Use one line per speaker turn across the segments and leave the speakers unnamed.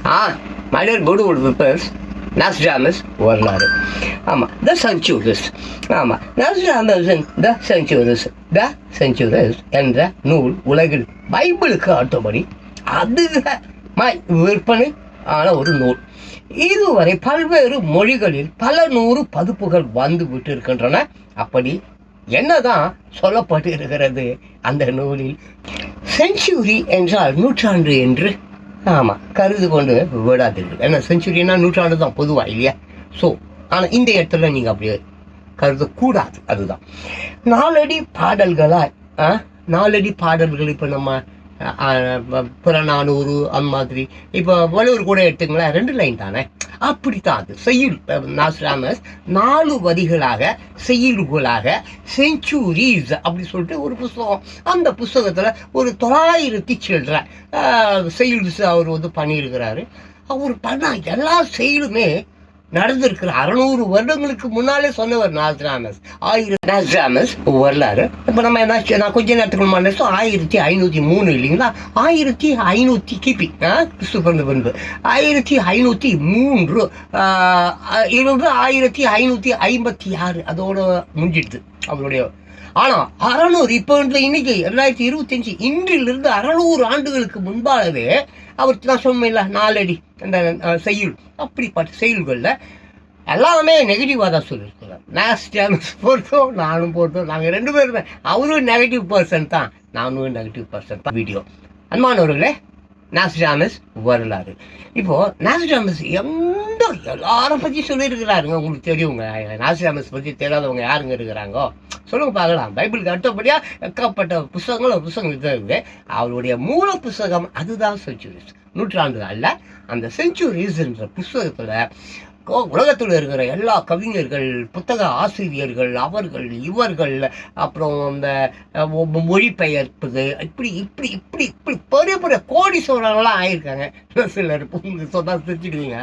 My dear Bollywood viewers, Nostradamus வரலாறு. ஆமாம், த centuries. ஆமாம், நாஸ்ட்ராடமஸின் த செஞ்சுரிஸ் என்ற நூல் உலகில் பைபிளுக்கு அடுத்தபடி அதிகமாய் விற்பனை ஆன ஒரு நூல். இதுவரை பல்வேறு மொழிகளில் பல 100 பதிப்புகள் வந்து விட்டு இருக்கின்றன. அப்படி என்னதான் சொல்லப்பட்டு இருக்கிறது அந்த நூலில்? செஞ்சுரி என்றால் நூற்றாண்டு என்று கருது கொண்டு விடாதீர்கள். ஏன்னா செஞ்சுரினா நூற்றாண்டு தான் பொதுவாக, இல்லையா? ஸோ ஆனால் இந்த இடத்துல நீங்கள் அப்படியே கருதக்கூடாது. அதுதான் நாலடி பாடல்கள் இப்போ நம்ம புறநானூறு அந்த மாதிரி இப்போ வள்ளுவர் கூட எடுத்துங்களேன், 2 லைன் தானே, அப்படித்தான் அது செய்யுள். நாஸ்ட்ராடமஸ் 4 வரிகளாக செய்யுள்களாக செஞ்சுரிஸ் அப்படி சொல்லிட்டு ஒரு புஸ்தகம். அந்த புஸ்தகத்தில் ஒரு 900 சில்லற செய்யுள்ஸ் அவர் பண்ணியிருக்கிறாரு. அவர் பண்ண எல்லா செயலுமே நடந்திருக்கிற 600 வருடங்களுக்கு முன்னாலே சொன்னவர் நாஸ்ட்ராடமஸ் வரலாறு. இப்போ நம்ம நான் கொஞ்ச நேரத்துக்கு முன்னாடி 1503 இல்லைங்களா? 1500 கிபி கிறிஸ்து பிறந்த பின்பு 1503 இருந்து 1556 அதோட முடிஞ்சிடுது அவருடைய. ஆனால் 600 இப்போ இன்னைக்கு 2025 இன்றிலிருந்து 600 ஆண்டுகளுக்கு முன்பாகவே அவர் நான் சொன்னேன்ல 4 அடி அந்த செய்யுள், அப்படிப்பட்ட செயல்களில் எல்லாமே நெகட்டிவாக தான் சொல்லியிருக்கிறார். நாஸ்ட்ராடமஸ் பொறுத்தோம், நானும் பொறுத்தோம், நாங்கள் 2 பேருமே. அவரும் நெகட்டிவ் பர்சன் தான், நானும் நெகட்டிவ் பர்சன் தான். வீடியோ அன்பானவர்களே, நாஸ்ட்ராடமஸ் வரலாறு. இப்போது நாஸ்ட்ராடமஸ் எல்லாரும் பற்றி சொல்லியிருக்கிறாருங்க. உங்களுக்கு தெரியுங்க, நாஸ்ட்ராடமஸ் பற்றி தெரியாதவங்க யாருங்க இருக்கிறாங்கோ? சொல்லுங்க பார்க்கலாம். பைபிளுக்கு அடுத்தபடியாக எக்கப்பட்ட புஸ்தகம் இருக்குது. அவருடைய மூல புஸ்தகம் அதுதான் செஞ்சுரிஸ். நூற்றாண்டு அல்ல, அந்த செஞ்சுரிஸ் என்ற புஸ்தகத்தில் உலகத்தில் இருக்கிற எல்லா கவிஞர்கள், புத்தக ஆசிரியர்கள், அவர்கள் இவர்கள், அப்புறம் இந்த மொழிபெயர்ப்புது, இப்படி இப்படி இப்படி இப்படி பெரிய பெரிய கோடீஸ்வரர்கள்லாம் ஆயிருக்காங்க. சிலர் உங்களுக்கு சொன்னால் சிரிச்சுடுவீங்க.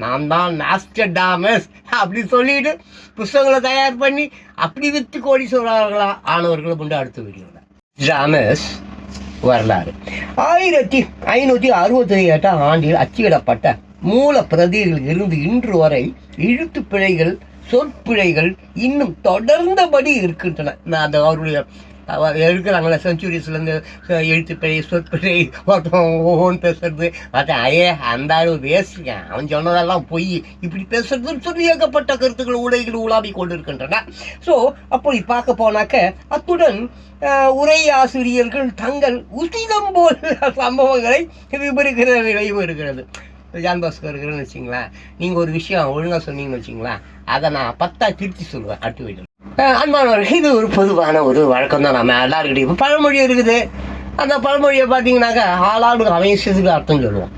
நான் தான் நாஸ்ட்ராடமஸ் அப்படி சொல்லிட்டு புஸ்தகங்களை தயார் பண்ணி அப்படி விற்று கோடீஸ்வரர்களாக ஆனவர்களை கொண்டு அடுத்த வீடியோவில். நாஸ்ட்ராடமஸ் வரலாறு 1568 ஆண்டில் அச்சிடப்பட்ட மூல பிரதியில் இருந்து இன்று வரை எழுத்து பிழைகள், சொற்பிழைகள் இன்னும் தொடர்ந்தபடி இருக்கின்றன. அந்த அவருடைய இருக்கிறாங்களே செஞ்சுரிஸ்லேருந்து எழுத்துப்பிழை, சொற்பிழை, ஒருத்தன் பேசுறது அந்த அளவு வேஸ்ட்டுங்க, அவன் சொன்னதெல்லாம் பொய், இப்படி பேசுறதுன்னு சொல்லி ஏகப்பட்ட கருத்துக்கள் உலகில் உலாவி கொண்டு இருக்கின்றன. ஸோ அப்படி பார்க்க போனாக்க அத்துடன் உரை ஆசிரியர்கள் தங்கள் உசிதம் போல் சம்பவங்களை விவரிக்கிற நிலையும் இருக்கிறது. ஜான் பாஸ்கர் இருக்கிறேன்னு வச்சிங்களேன், நீங்கள் ஒரு விஷயம் ஒழுங்காக சொன்னீங்கன்னு வச்சிங்களேன், அதை நான் 10 திருத்தி சொல்லுவேன் அடுத்த வீட்டில். அன்பானவர்கள், இது ஒரு பொதுவான ஒரு வழக்கம் தான். நம்ம எல்லாருக்கிட்டையும் இப்போ பழமொழி இருக்குது. அந்த பழமொழியை பார்த்தீங்கன்னாக்கா ஆளாளுக்கு அவன் இஷ்டத்துக்கு அர்த்தம் சொல்லுவோம்.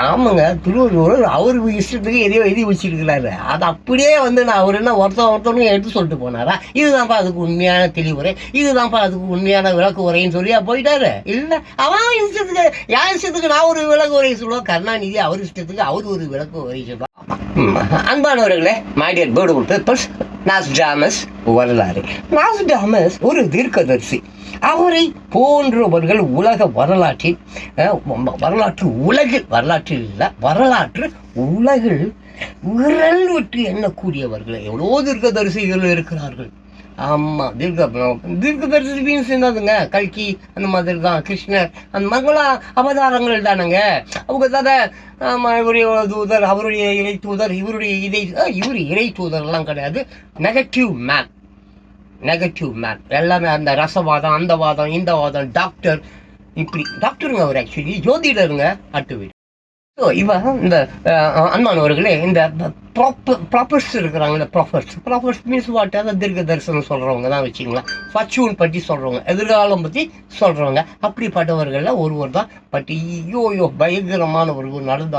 ஆமாங்க, திருவள்ளுவர் அவருக்கு இஷ்டத்துக்கு எதையோ எழுதி வச்சிருக்கிறாரு. அது அப்படியே நான் அவர் என்ன ஒருத்தனும் எடுத்து சொல்லிட்டு போனாரா? இதுதான்ப்பா அதுக்கு உண்மையான தெளிவுரை, இதுதான்ப்பா அதுக்கு உண்மையான விளக்கு உரைன்னு சொல்லி போயிட்டாரு. இல்லை, அவன் இஷ்டத்துக்கு, யார் இஷ்டத்துக்கு நான் ஒரு விளக்கு உரை சொல்லுவோம். கருணாநிதி அவர் இஷ்டத்துக்கு அவர் ஒரு விளக்கு உரை சொல்லுவோம். அன்பானவர்களே, மை டியர் பியூட்டிஃபுல் பீப்பிள்ஸ், நாஸ்ட்ராடமஸ் வரலாறு. நாஸ்ட்ராடமஸ் ஒரு தீர்க்கதரிசி. அவரை போன்றவர்கள் உலக வரலாற்றில் விரல் விட்டு எண்ணக்கூடியவர்கள் எவ்வளோ தீர்க்கதரிசிகள் இருக்கிறார்கள். ஆமாம், தீர்க்கதரிசி மீன்ஸ் என்னதுங்க? கல்கி அந்த மாதிரி தான், கிருஷ்ணர் அந்த மாதிரிலாம் அவதாரங்கள் தானுங்க. அவங்க தானே இவருடைய தூதர், அவருடைய இறை தூதர், இவர் இறை தூதர்லாம் கிடையாது. நெகட்டிவ் மேன் எல்லாமே. அந்த ரசவாதம், அந்த வாதம், இந்த வாதம், டாக்டர், இப்படி டாக்டருங்க அவர் ஆக்சுவலி ஜோதிடருங்க. அடுத்த வீடு. ஸோ இந்த அன்பானவர்களே, இந்த ப்ராப்பர்ஸ் இருக்கிறாங்க. ப்ராப்பர்ஸ் மீன்ஸ் வாட்? அதை தீர்க்க தரிசனம் சொல்கிறவங்க தான் வச்சுங்களேன். ஃபர்ச்சூன் பற்றி சொல்கிறவங்க, எதிர்காலம் பற்றி சொல்கிறவங்க, அப்படிப்பட்டவர்களில் ஒருவர் தான். பட் ஐயோ பயங்கரமான ஒரு நடந்த.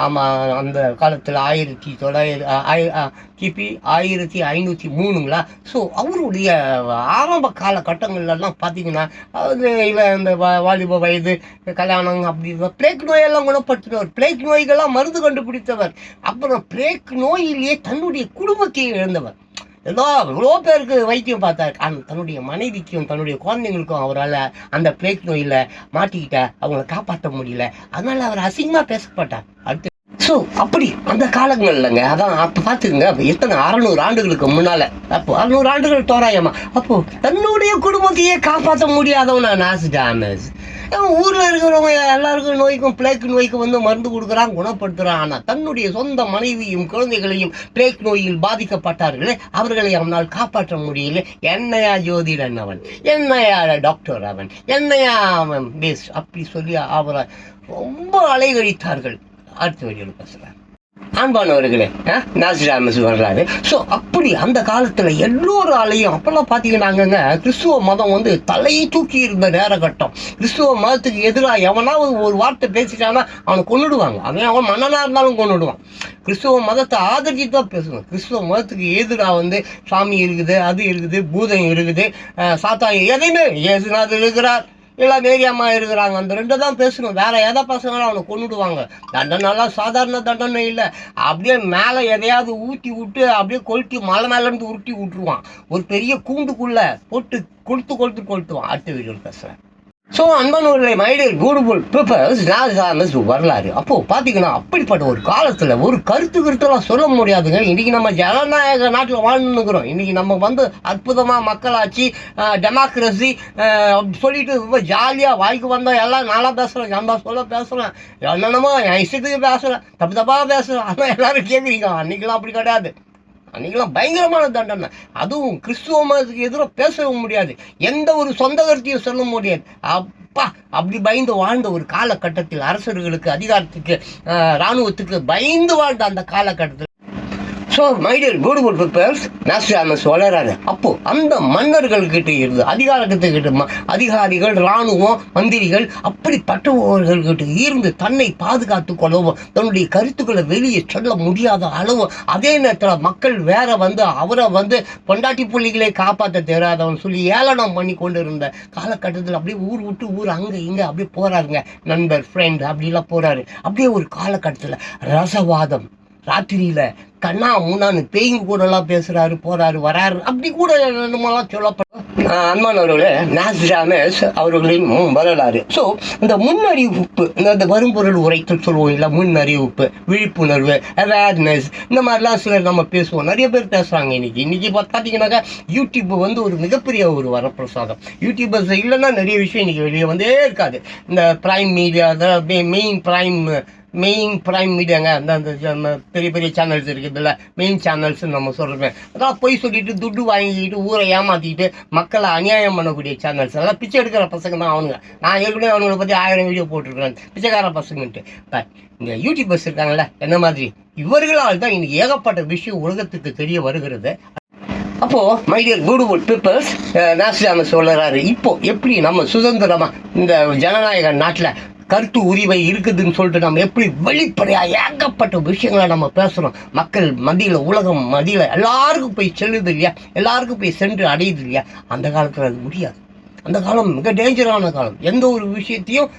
ஆமாம், அந்த காலத்தில் 1900 கிபி 1503ங்களா? ஸோ அவருடைய ஆரம்ப காலகட்டங்கள்லாம் பார்த்தீங்கன்னா இந்த வாலிப வயது, கல்யாணம், அப்படி பிளேக் நோயெல்லாம் குணப்படுத்தினவர். பிளேக் நோய்கள்லாம் மருந்து கண்டுபிடித்தவர். அப்புறம் பிளேக் நோயிலேயே தன்னுடைய குடும்பத்தை இழந்தவர். எவ்வளோ பேருக்கு வைத்தியம் பார்த்தாரு. தன்னுடைய மனைவிக்கும் தன்னுடைய குழந்தைங்களுக்கும் அவரால் அந்த பிளேக் நோயில் மாட்டிக்கிட்ட அவங்கள காப்பாற்ற முடியல. அதனால அவர் அசிங்கமாக பேசப்பட்டார். அடுத்து ஸோ அப்படி அந்த காலங்கள்லங்க, அதான் அப்போ பார்த்துக்குங்க, அப்போ எத்தனை 600 ஆண்டுகளுக்கு முன்னால், அப்போ 600 ஆண்டுகள் தோராயமா, அப்போ தன்னுடைய குடும்பத்தையே காப்பாற்ற முடியாதவனா நாஸ்டாமஸ். ஊரில் இருக்கிறவங்க எல்லாருக்கும் நோய்க்கும் பிளேக் நோய்க்கு வந்து மருந்து கொடுக்குறான், குணப்படுத்துகிறான். ஆனால் தன்னுடைய சொந்த மனைவியும் குழந்தைகளையும் பிளேக் நோயில் பாதிக்கப்பட்டார்களே, அவர்களை அவனால் காப்பாற்ற முடியல. என்னையா ஜோதிடன் அவன், என்னையா டாக்டர் அவன், என்னையா அவன் பெஸ்ட் அப்படி சொல்லி அவரை ரொம்ப அலைகழித்தார்கள். அடுத்த வீடியோவில் பேசுகிறேன். அன்பானவர்களே, நாஸ்டாமஸ் வரலாறு. ஸோ அப்படி அந்த காலத்தில் எல்லோராலையும் அப்போல்லாம் பார்த்தீங்கன்னாங்கங்க, கிறிஸ்துவ மதம் வந்து தலையை தூக்கி இருந்த நேரகட்டம். கிறிஸ்துவ மதத்துக்கு எதிராக எவனாவது ஒரு வார்த்தை பேசிட்டானா அவனை கொண்டுடுவாங்க. அவன் மன்னனாக இருந்தாலும் கொண்டுடுவான். கிறிஸ்துவ மதத்தை ஆதரிச்சு தான் பேசணும். கிறிஸ்துவ மதத்துக்கு எதிராக வந்து சாமி இருக்குது, அது இருக்குது, பூதம் இருக்குது, சாத்தான் எதையுமே ஏசுநாதர் இருக்கிறார், எல்லாம் மேரியாமா இருக்கிறாங்க, அந்த 2 தான் பேசணும். வேற எதை பேசுனாலும் அவனை கொண்டுடுவாங்க. தண்டனைலாம் சாதாரண தண்டனை இல்லை. அப்படியே மேலே எதையாவது ஊற்றி விட்டு அப்படியே கொளுத்தி மலை மேலேருந்து உருட்டி விட்டுருவான். ஒரு பெரிய கூண்டுக்குள்ளே போட்டு கொளுத்துவான். அடுத்த வீடியோவில் பேசுகிறேன். ஸோ அன்பானவர்களே, மைடியர் பியூட்டிஃபுல் பீப்பிள்ஸ், நாஸ்டாமஸ் வரலாறு. அப்போது பார்த்தீங்கன்னா அப்படிப்பட்ட ஒரு காலத்தில் ஒரு கருத்துலாம் சொல்ல முடியாதுங்க. இன்றைக்கி நம்ம ஜனநாயக நாட்டில் வாழ்ந்துக்கிறோம். இன்றைக்கி நம்ம வந்து அற்புதமாக மக்களாட்சி, டெமோக்ரஸி சொல்லிட்டு ரொம்ப ஜாலியாக வாய்க்கு வந்தால் எல்லாம் நல்லா பேசுகிறேன், நான் தான் சொல்ல பேசுகிறேன், என்னென்னமோ என் இஷ்டத்துக்கு பேசுகிறேன், தப்பாக பேசுகிறேன். ஆனால் எல்லோரும் கேட்குறீங்க. அன்றைக்கெலாம் அப்படி கிடையாது. அன்றைக்கெல்லாம் பயங்கரமான தண்டனை. அதுவும் கிறிஸ்துவ மதத்துக்கு எதிராக பேசவும் முடியாது, எந்த ஒரு சொந்த கருத்தையும் சொல்ல முடியாது. அப்பா அப்படி பயந்து வாழ்ந்த ஒரு காலகட்டத்தில், அரசர்களுக்கு, அதிகாரத்துக்கு, இராணுவத்துக்கு பயந்து வாழ்ந்த அந்த காலகட்டத்தில் ஸோ மைடியர் பியூட்டிஃபுல் பீப்பிள்ஸ், நாஸ்டாமஸ் வளராது. அப்போது அந்த மன்னர்கள்கிட்ட இருந்து அதிகாரிகள், இராணுவம், மந்திரிகள் அப்படிப்பட்டவர்கள்கிட்ட இருந்து தன்னை பாதுகாத்து கொள்ளவும், தன்னுடைய கருத்துக்களை வெளியே சொல்ல முடியாத அளவு, அதே நேரத்தில் மக்கள் வேற வந்து அவரை வந்து பொண்டாட்டி புள்ளிகளை காப்பாற்ற தெரியாதவன் சொல்லி ஏளனம் பண்ணி கொண்டு இருந்த காலகட்டத்தில் அப்படியே ஊர் விட்டு ஊர் அங்கே இங்கே அப்படியே போகிறாருங்க. நண்பர், ஃப்ரெண்ட் அப்படிலாம் போகிறாரு. அப்படியே ஒரு காலகட்டத்தில் ரசவாதம், ராத்திரியில் கண்ணா முன்னான்னு பேய்ங்க கூடலாம் பேசுகிறாரு, போகிறாரு, வராரு, அப்படி கூட என்னமெல்லாம் சொல்லப்படும். அன்பானவர்களே, நாஸ்டாமஸ் அவர்களின் வரலாறு. ஸோ இந்த முன்னறிவிப்பு, இந்த வரும்பொருள் உரைத்தல் சொல்லுவோம் இல்லை, முன்னறிவிப்பு, விழிப்புணர்வு, அவேர்னஸ், இந்த மாதிரிலாம் சிலர் நம்ம பேசுவோம். நிறைய பேர் பேசுகிறாங்க. இன்னைக்கு பார்த்தீங்கன்னாக்கா யூடியூப் வந்து ஒரு மிகப்பெரிய ஒரு வரப்பிரசாதம். யூடியூபர்ஸ் இல்லைன்னா நிறைய விஷயம் இன்றைக்கி வெளியே வந்தே இருக்காது. இந்த ப்ரைம் மீடியா, மெயின் ப்ரைம் மீடியாங்க, அந்த பெரிய பெரிய சேனல்ஸ் இருக்குதுல்ல, மெயின் சேனல்ஸ்ன்னு நம்ம சொல்கிறோம். அதான் போய் சொல்லிட்டு துட்டு வாங்கிக்கிட்டு ஊரை ஏமாற்றிக்கிட்டு மக்களை அநியாயம் பண்ணக்கூடிய சேனல்ஸ். அதெல்லாம் பிச்சை எடுக்கிற பசங்க தான் அவனுங்க. நான் ஏற்கனவே அவங்களை பற்றி 1000 வீடியோ போட்டிருக்கிறேன், பிச்சைக்கார பசங்கன்ட்டு. பட் இங்கே யூடியூபர்ஸ் இருக்காங்கல்ல, என்ன மாதிரி இவர்களால் தான் இன்னைக்கு ஏகப்பட்ட விஷயம் உலகத்துக்கு தெரிய வருகிறது. அப்போது மைடியர் பியூட்டிஃபுல் பீப்பிள்ஸ், நாஸ்டாமஸ் சொல்கிறாரு, இப்போ எப்படி நம்ம சுதந்திரமாக இந்த ஜனநாயக நாட்டில் கருத்து உரிமை இருக்குதுன்னு சொல்லிட்டு நம்ம எப்படி வெளிப்படையாக ஏகப்பட்ட விஷயங்களை நம்ம பேசுகிறோம். மக்கள் மத்தியில், உலகம் மத்தியில் எல்லாருக்கும் போய் செல்லுது இல்லையா, எல்லாருக்கும் போய் சென்று அடையுது இல்லையா. அந்த காலத்தில் அது முடியாது. அந்த காலம் மிக டேஞ்சரான காலம். எந்த ஒரு விஷயத்தையும்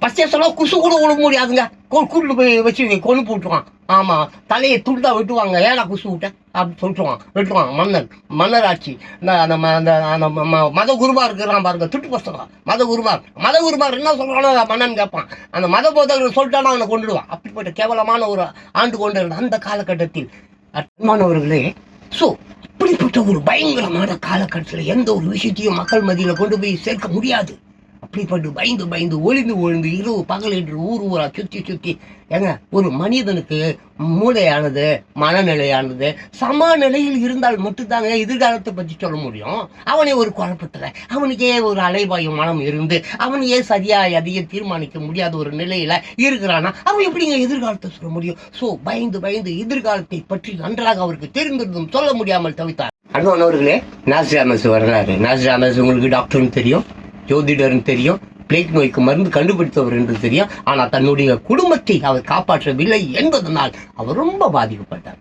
பச்சை சொன்னால் குசு கூட விட முடியாதுங்க. கூட்டு போய் வச்சு கொண்டு போட்டுருவான். ஆமாம், தலையை துண்டா வெட்டுவாங்க. ஏன்னா குசு விட்டேன் அப்படி வெட்டுவான். மன்னர் ஆட்சி. அந்த மத குருமா இருக்கிறான் பாருங்க, துட்டு பசங்க மத குருமார் என்ன சொல்கிறானோ மன்னன் கேட்பான். அந்த மத போதகர்கள் சொல்லிட்டானா அவனை கொண்டுடுவான். அப்படிப்பட்ட கேவலமான ஒரு ஆண்டு கொண்டு இருந்த அந்த காலகட்டத்தில் அன்பானவர்களே, ஸோ அப்படிப்பட்ட ஒரு பயங்கரமான காலகட்டத்தில் எந்த ஒரு விஷயத்தையும் மக்கள் மத்தியில் கொண்டு போய் சேர்க்க முடியாது. அப்படிப்பட்டு பயந்து ஒளிந்து இரவு பகல் என்று ஊரா சுற்றி ஏங்க, ஒரு மனிதனுக்கு மூளையானது, மனநிலையானது சமநிலையில் இருந்தால் மட்டும்தாங்க எதிர்காலத்தை பற்றி சொல்ல முடியும். அவனே ஒரு குழப்பத்தில், அவனுக்கே ஒரு அலைவாயும் மனம் இருந்து அவனையே சரியாக எதையும் தீர்மானிக்க முடியாத ஒரு நிலையில் இருக்கிறானா அவன் எப்படிங்க எதிர்காலத்தை சொல்ல முடியும்? ஸோ பயந்து எதிர்காலத்தை பற்றி நன்றாக அவருக்கு தெரிந்திருந்தும் சொல்ல முடியாமல் தவித்தார். அன்பானவர்களே, நாஸ்டாமஸ் வரலாறு. நாஸ்டாமஸ் உங்களுக்கு டாக்டர்னு தெரியும், ஜோதிடர்னு தெரியும், பிளேக் நோய்க்கு மருந்து கண்டுபிடித்தவர் என்று தெரியும். ஆனால் தன்னுடைய குடும்பத்தை அவர் காப்பாற்றவில்லை என்பதனால் அவர் ரொம்ப பாதிக்கப்பட்டார்.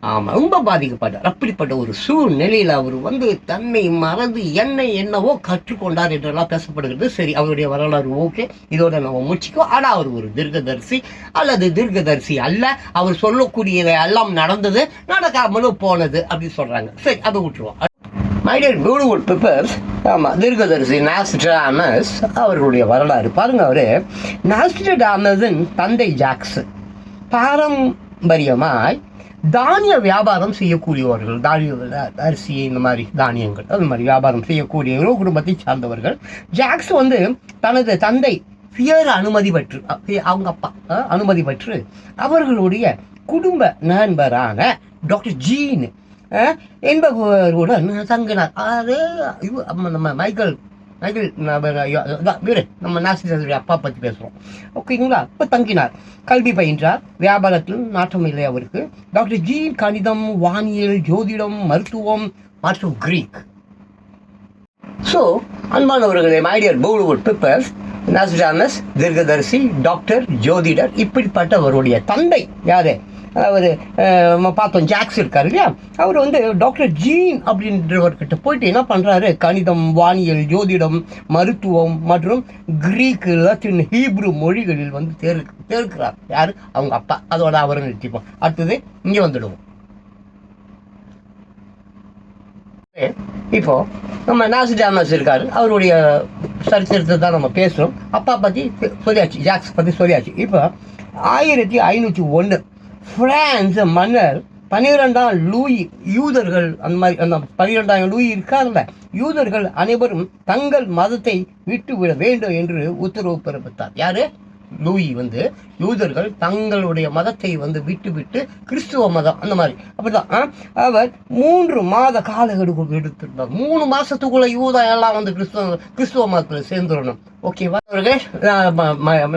ஆமாம், ரொம்ப பாதிக்கப்பட்டார். அப்படிப்பட்ட ஒரு சூழ்நிலையில் அவர் வந்து தன்னை மறந்து என்னவோ கற்றுக்கொண்டார் என்றெல்லாம் பேசப்படுகிறது. சரி, அவருடைய வரலாறு ஓகே, இதோட நம்ம முடிச்சுக்கோ. ஆனால் அவர் ஒரு தீர்க்கதரிசி அல்லது தீர்க்கதரிசி அல்ல, அவர் சொல்லக்கூடியதை எல்லாம் நடந்தது, நடக்காமலும் போனது அப்படின்னு சொல்றாங்க. சரி, அதை விட்டுருவோம். மை டியர் பியூட்டிஃபுல் பீப்பிள்ஸ், ஆமாம், தீர்க்கதரிசி நாஸ்ட்ராடமஸ் அவர்களுடைய வரலாறு பாருங்க. அவரு நாஸ்ட்ராடமஸின் தந்தை ஜாக்ஸ் பாரம்பரியமாய் தானிய வியாபாரம் செய்யக்கூடியவர்கள், அரிசி, இந்த மாதிரி தானியங்கள், அது மாதிரி வியாபாரம் செய்யக்கூடியவர்கள் குடும்பத்தை சார்ந்தவர்கள். ஜாக்ஸ் வந்து தனது தந்தை பியர் அனுமதி பெற்று, அவங்க அப்பா அனுமதி பெற்று அவர்களுடைய குடும்ப நண்பரான டாக்டர் ஜீன் என்பவருடன் தங்கினார். அது நம்ம மைக்கேல் நம்ம நாசிரிய அப்பா பற்றி பேசுகிறோம், ஓகேங்களா? இப்போ தங்கினார், கல்வி பயின்றார், வியாபாரத்தில் நாட்டம் இல்லை அவருக்கு. டாக்டர் ஜீன் கணிதம், வானியல், ஜோதிடம், மருத்துவம் மற்றும் கிரீக். ஸோ அன்பானவர்களே, மை டியர் பியூட்டிஃபுல் பீப்பிள்ஸ், நாஸ்ட்ராடமஸ் தீர்க்கதரிசி, டாக்டர், ஜோதிடர், இப்படிப்பட்டவருடைய தந்தை யாரு? அவர் பார்த்தோம், ஜாக்ஸ் இருக்கார் இல்லையா? அவர் வந்து டாக்டர் ஜீன் அப்படின்றவர்கிட்ட போயிட்டு என்ன பண்ணுறாரு? கணிதம், வானியல், ஜோதிடம், மருத்துவம் மற்றும் கிரீக், லத்தீன், ஹீப்ரு மொழிகளில் வந்து தேர்க்கிறார். யார்? அவங்க அப்பா. அதோட அவரை நிறுத்திப்போம். அடுத்தது இங்கே வந்துடுவோம். இப்போ நம்ம நாஸ்ட்ராடமஸ் இருக்காரு, அவருடைய சரித்திரத்தை தான் நம்ம பேசுகிறோம். அப்பா பற்றி சொல்லியாச்சு, ஜாக்ஸ் பற்றி சொல்லியாச்சு. இப்போ 1501 பிரான்ஸ் மன்னர் 12ஆம் லூயி, யூதர்கள் அந்த மாதிரி, அந்த 12ஆம் லூயி இருக்காங்கல்ல, யூதர்கள் அனைவரும் தங்கள் மதத்தை விட்டுவிட வேண்டும் என்று உத்தரவு பிறப்பித்தார். யாரு? லூயி வந்து யூதர்கள் தங்களுடைய மதத்தை வந்து விட்டு கிறிஸ்துவ மதம், அந்த மாதிரி அப்படிதான். அவர் 3 மாத காலக்கெடு எடுத்திருந்தார். 3 மாசத்துக்குள்ள யூதா எல்லாம் வந்து கிறிஸ்துவ மதத்தில் சேர்ந்துடணும். ஓகேவா?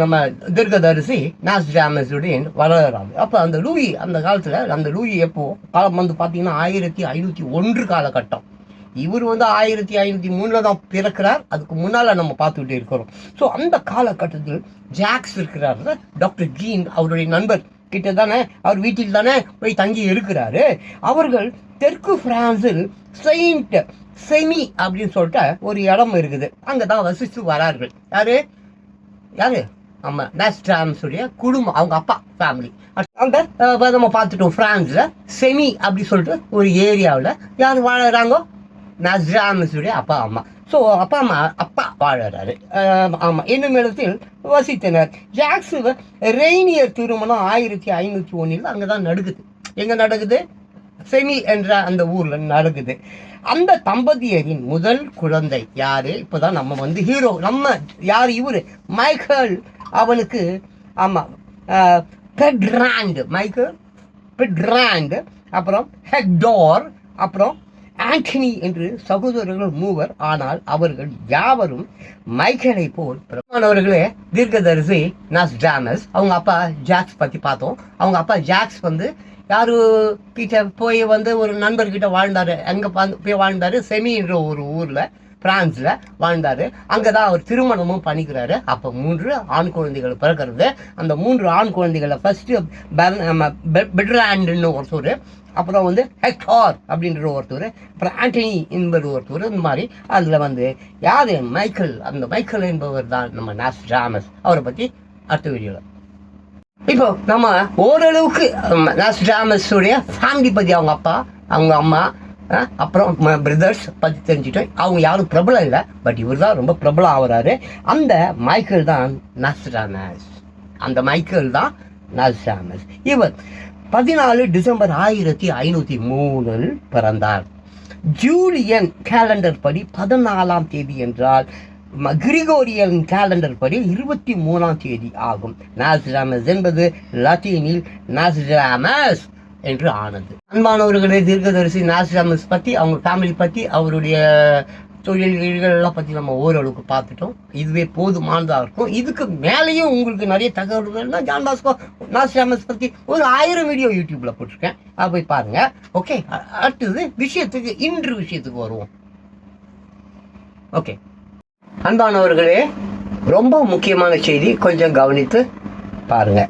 நம்ம தீர்க்கதரிசி நாஸ்ட்ராடமஸுடைய வரலாறு. அப்போ அந்த லூயி, அந்த காலத்தில் அந்த லூயி எப்போ காலம் வந்து பார்த்தீங்கன்னா 1501 காலகட்டம். இவர் வந்து 1503 தான் பிறக்கிறார். அதுக்கு முன்னால் நம்ம பார்த்துக்கிட்டே இருக்கிறோம். ஸோ அந்த காலகட்டத்தில் ஜாக்ஸ் இருக்கிறார், டாக்டர் ஜீன் அவருடைய நண்பர் கிட்ட தானே, அவர் வீட்டில் தானே போய் தங்கி இருக்கிறாரு. அவர்கள் தெற்கு பிரான்சில் செயின்ட் செமி அப்படின்னு சொல்லிட்டு ஒரு இடம் இருக்குது, அங்கே தான் வசித்து வரார்கள். யாரு? நம்ம நாஸ்ட்ராடமஸுடைய குடும்பம், அவங்க அப்பா ஃபேமிலி. அங்கே நம்ம பார்த்துட்டோம், பிரான்ஸில் செமி அப்படி சொல்லிட்டு ஒரு ஏரியாவில் யார் வாழறாங்க? நாஸ்ட்ராடமஸுடைய அப்பா அம்மா. ஸோ அப்பா வாழறாரு. ஆமாம், என்னும் இடத்தில் வசித்தனர். ஜாக்ஸ் ரெய்னியர் திருமணம் 1501 அங்கே தான் நடக்குது. எங்கே நடக்குது? செமி என்ற அந்த ஊரில் நடக்குது. அந்த தம்பதியரின் முதல் குழந்தை யாரு? இப்போதான் நம்ம வந்து ஹீரோ, நம்ம யார்? இவரு மைக்கேல். அவனுக்கு ஆமாம் பெட்ராண்ட், மைக்கேல் பெட்ராண்ட், அப்புறம் ஹெக்டோர், அப்புறம் ஆண்டனி என்று சகோதரர்கள் 3. ஆனால் அவர்கள் யாவரும் மைக்கேலை போல் பிரமானவர்களே. தீர்க்கதரிசி நாஸ்ட்ராடமஸ், அவங்க அப்பா ஜாக்ஸ் பற்றி பார்த்தோம். அவங்க அப்பா ஜாக்ஸ் வந்து யாரு கிட்ட போய் வந்து ஒரு நண்பர்கிட்ட வாழ்ந்தாரு. எங்கே போய் வாழ்ந்தாரு? செமின்ற ஒரு ஊரில், பிரான்ஸில் வாழ்ந்தார். அங்கே தான் அவர் திருமணமும் பண்ணிக்கிறாரு. அப்போ 3 ஆண் குழந்தைகள் பிறக்கிறது. அந்த 3 ஆண் குழந்தைகளை ஃபஸ்ட்டு பெட்ராண்டுன்னு ஒருத்தர், அப்புறம் வந்து ஹெக்டார் அப்படின்ற ஒருத்தர், அப்புறம் ஆண்டனி என்பது ஒருத்தர். இந்த மாதிரி அதில் வந்து யார்? மைக்கேல். அந்த மைக்கேல் என்பவர் தான் நம்ம நாஸ்ட்ராடமஸ். அவரை பற்றி அடுத்த வீடியோவில். இப்போ நம்ம ஓரளவுக்கு நாஸ்ட்ராடமஸுடைய ஃபேமிலி பற்றி, அவங்க அப்பா, அவங்க அம்மா, அப்புறம் பிரதர்ஸ் பற்றி தெரிஞ்சுட்டோம். அவங்க யாரும் பிரபலம் இல்லை, பட் இவர் தான் ரொம்ப பிரபலம் ஆகிறாரு. அந்த மைக்கேல் தான் நாஸ்ட்ராடமஸ். அந்த மைக்கேல் தான் நாஸ்ட்ராடமஸ். இவர் 14 டிசம்பர் 1503 பிறந்தார். ஜூலியன் கேலண்டர் படி 14ஆம் தேதி என்றால் கிரிகோரியன் கேலண்டர் படி 23ஆம் தேதி ஆகும். நாஸ்ட்ராடமஸ் என்பது லத்தீனில் நாஸ்ட்ராடமஸ் என்று ஆனது. அன்பானவர்களே, தீர்க்கதரிசி நாஸ்ட்ராடமஸ் பற்றி, அவங்க ஃபேமிலி பற்றி, அவருடைய தொழில்களெல்லாம் பற்றி நம்ம ஓரளவுக்கு பார்த்துட்டோம். இதுவே போதுமானதாக இருக்கும். இதுக்கு மேலேயும் உங்களுக்கு நிறைய தகவல்கள்னா ஜான் பாஸ்கோ நாஸ்ட்ராடமஸ் பற்றி ஒரு 1000 வீடியோ யூடியூப்பில் போட்டிருக்கேன், அதை போய் பாருங்கள். ஓகே, அடுத்தது இன்று விஷயத்துக்கு வருவோம். ஓகே அன்பானவர்களே, ரொம்ப முக்கியமான செய்தி, கொஞ்சம் கவனித்து பாருங்க.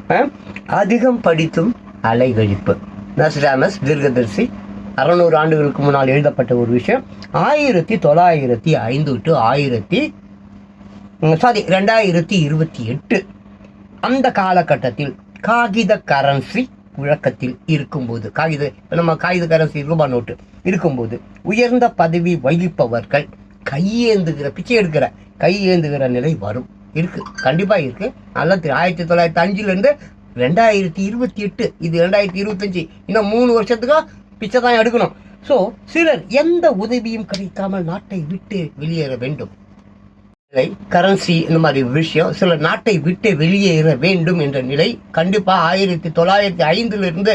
அதிகம் படித்தும் அலைகழிப்பு. நாஸ்ட்ராடமஸ் தீர்க்கதரிசி 600 ஆண்டுகளுக்கு முன்னால் எழுதப்பட்ட ஒரு விஷயம். 1905 to 2028 அந்த காலகட்டத்தில் காகித கரன்சி புழக்கத்தில் இருக்கும்போது, நம்ம காகித கரன்சி ரூபாய் நோட்டு இருக்கும்போது உயர்ந்த பதவி வகிப்பவர்கள் பிச்சை எடுக்கிற கையேந்துகிற நிலை வரும். இருக்கு, கண்டிப்பாக இருக்கு. நல்லா 1905 2028, இது 2025, இன்னும் 3 வருஷத்துக்கு பிச்சை தான் எடுக்கணும். ஸோ சிலர் எந்த உதவியும் கிடைக்காமல் நாட்டை விட்டு வெளியேற வேண்டும். கரன்சி இந்த மாதிரி விஷயம், சிலர் நாட்டை விட்டு வெளியேற வேண்டும் என்ற நிலை கண்டிப்பாக 1905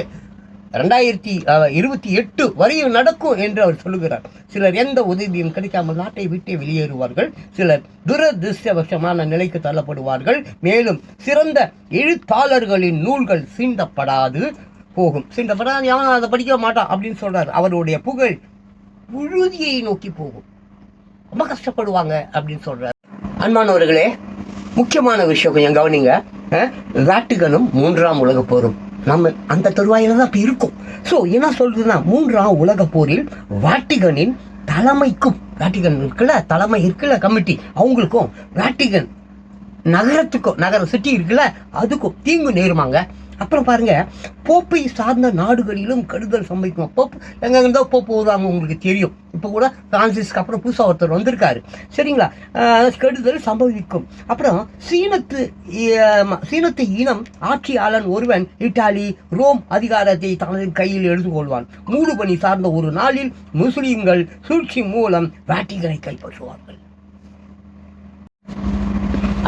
2028 வரையும் நடக்கும் என்று அவர் சொல்லுகிறார். சிலர் எந்த உதவியும் கிடைக்காமல் நாட்டை விட்டு வெளியேறுவார்கள். சிலர் துரதிருஷ்டவசமான நிலைக்கு தள்ளப்படுவார்கள். மேலும் சிறந்த எழுத்தாளர்களின் நூல்கள் சீண்டப்படாது போகும். சீண்டப்படாது, அவன் அதை படிக்க மாட்டான் அப்படின்னு சொல்றார். அவருடைய புகழ் புழுதியை நோக்கி போகும், ரொம்ப கஷ்டப்படுவாங்க அப்படின்னு சொல்றார். அன்பானவர்களே, முக்கியமான விஷயம் கொஞ்சம் கவனிங்க. வேட்டிகனும் 3ஆம் உலக போரும் நம்ம அந்த தருவாயில தான் இப்போ இருக்கும். ஸோ என்ன சொல்றதுன்னா, 3ஆம் உலக போரில் வேட்டிகனின் தலைமைக்கும், வேட்டிகன் இருக்குல்ல தலைமை இருக்குல்ல கமிட்டி, அவங்களுக்கும் வேட்டிகன் நகரத்துக்கும், நகர சிட்டி இருக்குல்ல அதுக்கும் தீங்கு நேருமாங்க. அப்புறம் பாருங்க, போப்பை சார்ந்த நாடுகளிலும் கெடுதல் சம்பவிக்கும். போப்பு எங்கெங்க போப்பு வருவாங்க உங்களுக்கு தெரியும். இப்போ கூட பிரான்சிஸ்க்கு அப்புறம் புதுசாக ஒருத்தர் வந்திருக்காரு, சரிங்களா? கெடுதல் சம்பவிக்கும். அப்புறம் சீனத்து இனம் ஆட்சியாளன் ஒருவன் இத்தாலி ரோம் அதிகாரத்தை தனது கையில் எடுத்துக்கொள்வான். மூடுபனி சார்ந்த ஒரு நாளில் முஸ்லிம்கள் சூழ்ச்சி மூலம் வேட்டிகனை கைப்பற்றுவார்கள்.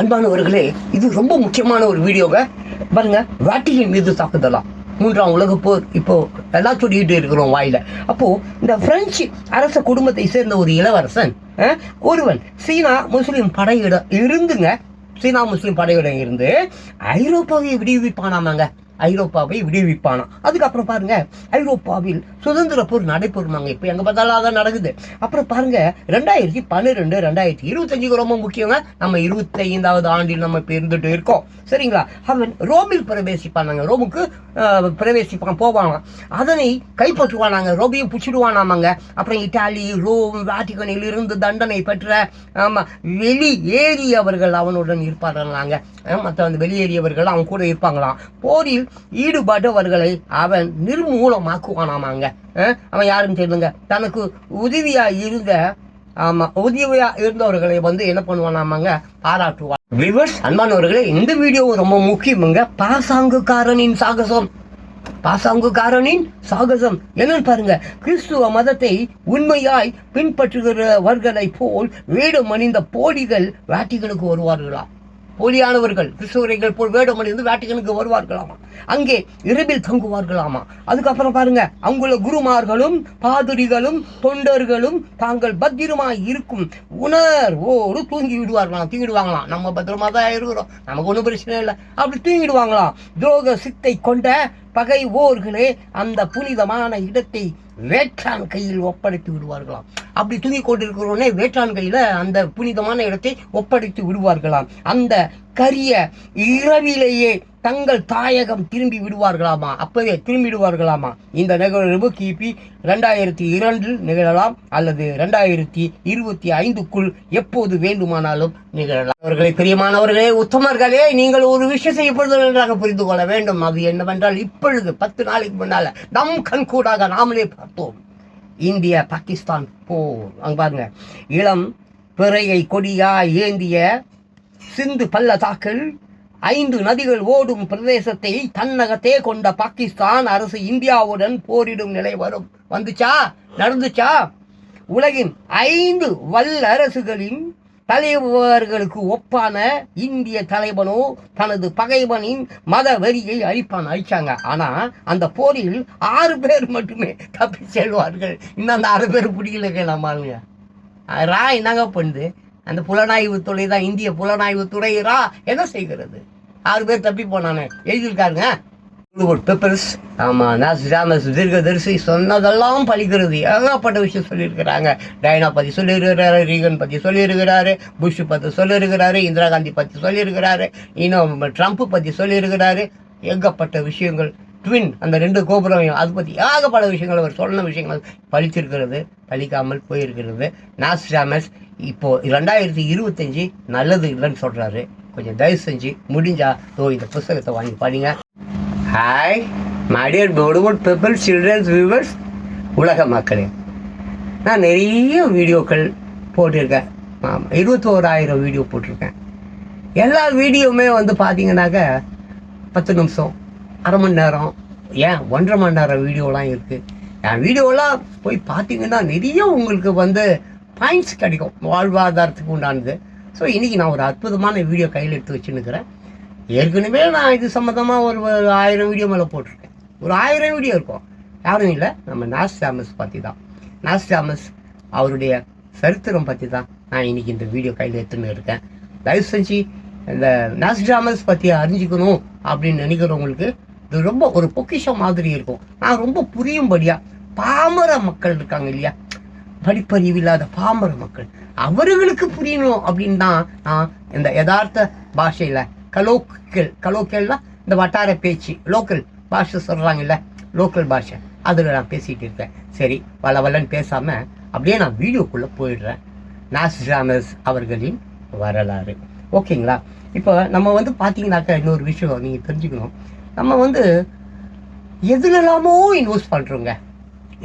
அன்பானவர்களே, இது ரொம்ப முக்கியமான ஒரு வீடியோங்க. பாருங்க, வேட்டிகன் மீது தாக்குதலாம் 3ஆம் உலக போர் இப்போ எல்லாம் சொல்லிட்டு இருக்கிறோம் வாயில. அப்போ இந்த பிரெஞ்சு அரச குடும்பத்தை சேர்ந்த ஒரு இளவரசன் ஒருவன் சீனா முஸ்லிம் படையிடம் இருந்து ஐரோப்பாவை விடுவிப்பானாமாங்க. அதுக்கப்புறம் பாருங்க, ஐரோப்பாவில் சுதந்திர போர் நடைபெறுமாங்க. இப்போ எங்க பார்த்தாலும் அதான் நடக்குது. அப்புறம் பாருங்க, 2012 2025 ரொம்ப முக்கியங்க. நம்ம 25வது ஆண்டில் நம்ம இப்போ இருந்துட்டு இருக்கோம், சரிங்களா? அவன் ரோமில் பிரவேசிப்பானாங்க. ரோமுக்கு பிரவேசிப்பான், போவாங்க. அதனை கைப்பற்றுவானாங்க, ரோமையும் பிடிச்சிடுவானாமாங்க. அப்புறம் இத்தாலி ரோம் வேட்டிகனில் இருந்து தண்டனை பெற்ற வெளியேறியவர்கள் அவனுடன் இருப்பார்களாங்க. மற்ற அந்த வெளியேறியவர்கள் அவன் கூட இருப்பாங்களாம். போரில் ஈடுபட்டவர்களை அவன் நிர்மூலமாக்குவானாமாங்க. அவன் யாருன்னு தெரியுங்க, தனக்கு உதவியா இருந்தவர்களை என்ன பண்ணுவானாமாங்க, பாராட்டுவான். விவர்ஸ், அன்பானவர்களே, இந்த வீடியோ ரொம்ப முக்கியமுங்க. பாசாங்குக்காரனின் சாகசம் என்னன்னு பாருங்க. கிறிஸ்துவ மதத்தை உண்மையாய் பின்பற்றுகிறவர்களை போல் வேடம் அணிந்த போலிகள் வேட்டிகனுக்கு வருவார்களா? போலியானவர்கள் கிறிஸ்துவர்கள் போல் வேடம் அணிந்து வேட்டிகனுக்கு வருவார்களாமா. அங்கே இரவில் தங்குவார்களாமா. அதுக்கப்புறம் பாருங்க, அங்குள்ள குருமார்களும் பாதிரிகளும் தொண்டர்களும் தாங்கள் பத்திரமாய் இருக்கும் உணர்வோடு தூங்கிடுவாங்களாம். நம்ம பத்திரமா தான் இருக்கிறோம், நமக்கு ஒன்றும் பிரச்சனை இல்லை, அப்படி தூங்கிடுவாங்களாம். துரோக சித்தை கொண்ட பகை ஓர்களே அந்த புனிதமான இடத்தை வேற்றான் கையில் ஒப்படைத்து விடுவார்களாம். அப்படி தூங்கி கொண்டிருக்கிறோனே வேற்றான் கையில அந்த புனிதமான இடத்தை ஒப்படைத்து விடுவார்களாம். அந்த கரிய இரவிலேயே தங்கள் தாயகம் திரும்பி விடுவார்களாமா. அப்பவே திரும்பிடுவார்களாமா. இந்த நிகழ்வு கிபி 2002 நிகழலாம் அல்லது 2025 எப்போது வேண்டுமானாலும் நிகழலாம். அவர்களை பிரியமானவர்களே, உத்தமர்களே, நீங்கள் ஒரு விஷயம் செய்யப்படுதல் நன்றாக புரிந்து கொள்ள வேண்டும். அது என்னவென்றால், இப்பொழுது 10 நாளைக்கு முன்னால நம் கண் கூடாக நாமளே பார்த்தோம் இந்தியா பாகிஸ்தான் போர். அங்க பாருங்க, இளம் பிறையை கொடியா ஏந்திய சிந்து பள்ளத்தாக்கில் 5 நதிகள் ஓடும் பிரதேசத்தை தன்னகத்தே கொண்ட பாகிஸ்தான் அரசு இந்தியாவுடன் போரிடும் நிலை நடந்துச்சா? உலகின் 5 வல்லரசுகளின் தலைவர்களுக்கு ஒப்பான இந்திய தலைவனோ தனது பகைவனின் மத வெறியை அழிச்சாங்க. ஆனா அந்த போரில் 6 பேர் மட்டுமே தப்பி செல்வார்கள். இன்னும் அந்த 6 பேர் பிடிக்கல. நம்மளுங்க என்னங்க பண்ணுது? அந்த புலனாய்வு துறை தான், இந்திய புலனாய்வு துறை என்ன செய்கிறது? 6 பேர் தப்பி போனானே எழுதியிருக்காருங்க. பேப்பர்ஸ். ஆமா, நாஸ்ட்ராடமஸ் தீர்க்கதரிசி சொன்னதெல்லாம் பழிக்கிறது. ஏகப்பட்ட விஷயம் சொல்லியிருக்கிறாங்க. டைனா பத்தி சொல்லியிருக்கிறாரு, ரீகன் பத்தி சொல்லியிருக்கிறாரு, புஷ் பத்தி சொல்லியிருக்கிறாரு, இந்திரா காந்தி பத்தி சொல்லியிருக்கிறாரு, இன்னும் ட்ரம்ப் பத்தி சொல்லியிருக்கிறாரு. ஏகப்பட்ட விஷயங்கள் ட்வின் அந்த 2 கோபுரம் அதை பற்றி ஏகப்பல விஷயங்கள் அவர் சொன்ன விஷயங்கள் பழிச்சிருக்கிறது, பழிக்காமல் போயிருக்கிறது. நாஸ்ட்ராமஸ் இப்போது 2025 நல்லது இல்லைன்னு சொல்கிறாரு. கொஞ்சம் தயவு செஞ்சு முடிஞ்சா இந்த புத்தகத்தை வாங்கி படிங்க. Hi my dear Bollywood people, children's viewers, உலக மக்களே, நான் நிறைய வீடியோக்கள் போட்டிருக்கேன். 21,000 வீடியோ போட்டிருக்கேன். எல்லா வீடியோவுமே பார்த்தீங்கன்னாக்க 10 நிமிஷம், அரை மணி நேரம், ஏன் 1.5 மணி நேரம் வீடியோலாம் இருக்குது. என் வீடியோலாம் போய் பார்த்தீங்கன்னா நிறைய உங்களுக்கு பாயிண்ட்ஸ் கிடைக்கும், வாழ்வாதாரத்துக்கு உண்டானது. ஸோ இன்றைக்கி நான் ஒரு அற்புதமான வீடியோ கையில் எடுத்து வச்சுன்னுக்கிறேன். ஏற்கனவே நான் இது சம்மந்தமாக ஒரு 1000 வீடியோ மேலே போட்டிருக்கேன். ஒரு 1000 வீடியோ இருக்கும். யாரும் இல்லை, நம்ம நாஸ்ட்ராமஸ் பற்றி தான். நாஸ்ட்ராமஸ் அவருடைய சரித்திரம் பற்றி தான் நான் இன்றைக்கி இந்த வீடியோ கையில் எடுத்துன்னு இருக்கேன். தயவு செஞ்சு இந்த நாஸ்ட்ராமஸ் பற்றி அறிஞ்சிக்கணும் அப்படின்னு நினைக்கிறவங்களுக்கு இது ரொம்ப ஒரு பொக்கிஷம் மாதிரி இருக்கும். நான் ரொம்ப புரியும்படியாக பாமர மக்கள் இருக்காங்க இல்லையா, படிப்பறிவு இல்லாத பாமர மக்கள், அவர்களுக்கு புரியணும் அப்படின்னு தான் நான் இந்த யதார்த்த பாஷையில் கலோக்கல்னா இந்த வட்டார பேச்சு, லோக்கல் பாஷை சொல்கிறாங்கல்ல, லோக்கல் பாஷை, அதில் நான் பேசிகிட்டு இருக்கேன். சரி, வளவலன்னு பேசாமல் அப்படியே நான் வீடியோக்குள்ளே போயிடுறேன். நாஸ்ட்ராமஸ் அவர்களின் வரலாறு. ஓகேங்களா? இப்போ நம்ம பார்த்தீங்கன்னாக்கா இன்னொரு விஷயம் நீங்கள் தெரிஞ்சுக்கணும். நம்ம எதுலலாமோ இன்வெஸ்ட் பண்ணுறோங்க,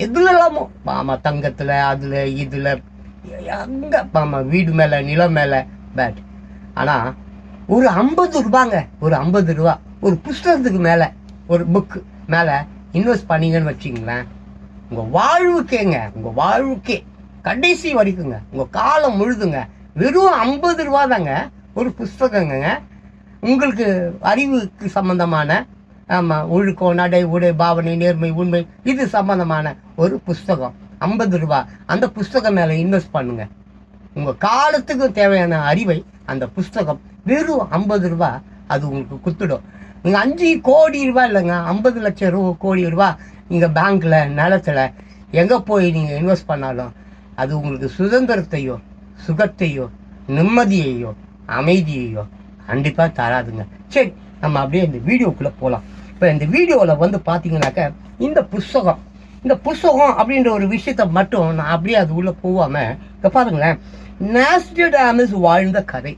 எதுலலாமோ. ஆமாம், தங்கத்தில், அதில் இதில், அங்கே ஆமாம், வீடு மேலே, நிலம் மேலே, பேட். ஆனால் ஒரு 50 ரூபாங்க, ஒரு 50 ரூபா ஒரு புஸ்தகத்துக்கு மேலே, ஒரு புக்கு மேலே இன்வெஸ்ட் பண்ணிங்கன்னு வச்சிங்களேன், உங்கள் வாழ்வுக்கேங்க, உங்கள் வாழ்வுக்கே கடைசி வரைக்குங்க, உங்கள் காலம் முழுதுங்க, வெறும் 50 ரூபா தாங்க ஒரு புஸ்தகங்க. உங்களுக்கு அறிவுக்கு சம்பந்தமான, ஆமாம், ஒழுக்கம், நடை, உடை, பாவனை, நேர்மை, உண்மை, இது சம்பந்தமான ஒரு புஸ்தகம் 50 ரூபா. அந்த புஸ்தகம் மேலே இன்வெஸ்ட் பண்ணுங்க. உங்கள் காலத்துக்கு தேவையான அறிவை அந்த புஸ்தகம் வெறும் 50 ரூபா அது உங்களுக்கு குத்துடும். நீங்கள் 5 கோடி ரூபா இல்லைங்க, 50 லட்சம் கோடி ரூபா நீங்கள் பேங்க்கில், நிலத்தில் எங்கே போய் நீங்கள் இன்வெஸ்ட் பண்ணாலும் அது உங்களுக்கு சுதந்திரத்தையோ, சுகத்தையோ, நிம்மதியையோ, அமைதியையோ கண்டிப்பாக தராதுங்க. சரி, நம்ம அப்படியே இந்த வீடியோக்குள்ளே போகலாம். இப்போ இந்த வீடியோவில் பார்த்தீங்கன்னாக்க இந்த புஸ்தகம் அப்படின்ற ஒரு விஷயத்தை மட்டும் நான் அப்படியே அது உள்ளே போகாமல், இப்போ பாருங்களேன், நாஸ்ட்ராமஸ் வாழ்ந்த கதை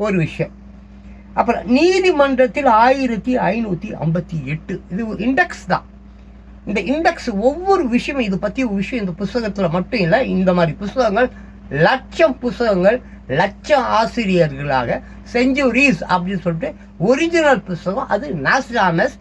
ஒரு விஷயம். அப்புறம் நீதிமன்றத்தில் 1558, இது ஒரு இண்டெக்ஸ் தான். இந்த இண்டெக்ஸ் ஒவ்வொரு விஷயம், இது பற்றி ஒரு விஷயம் இந்த புஸ்தகத்தில் மட்டும் இல்லை, இந்த மாதிரி புஸ்தகங்கள் லட்சம் புஸ்தகங்கள், லட்சம் ஆசிரியர்களாக செஞ்சுரிஸ் அப்படின்னு சொல்லிட்டு ஒரிஜினல் புஸ்தகம். அது நாஸ்ட்ராமஸ்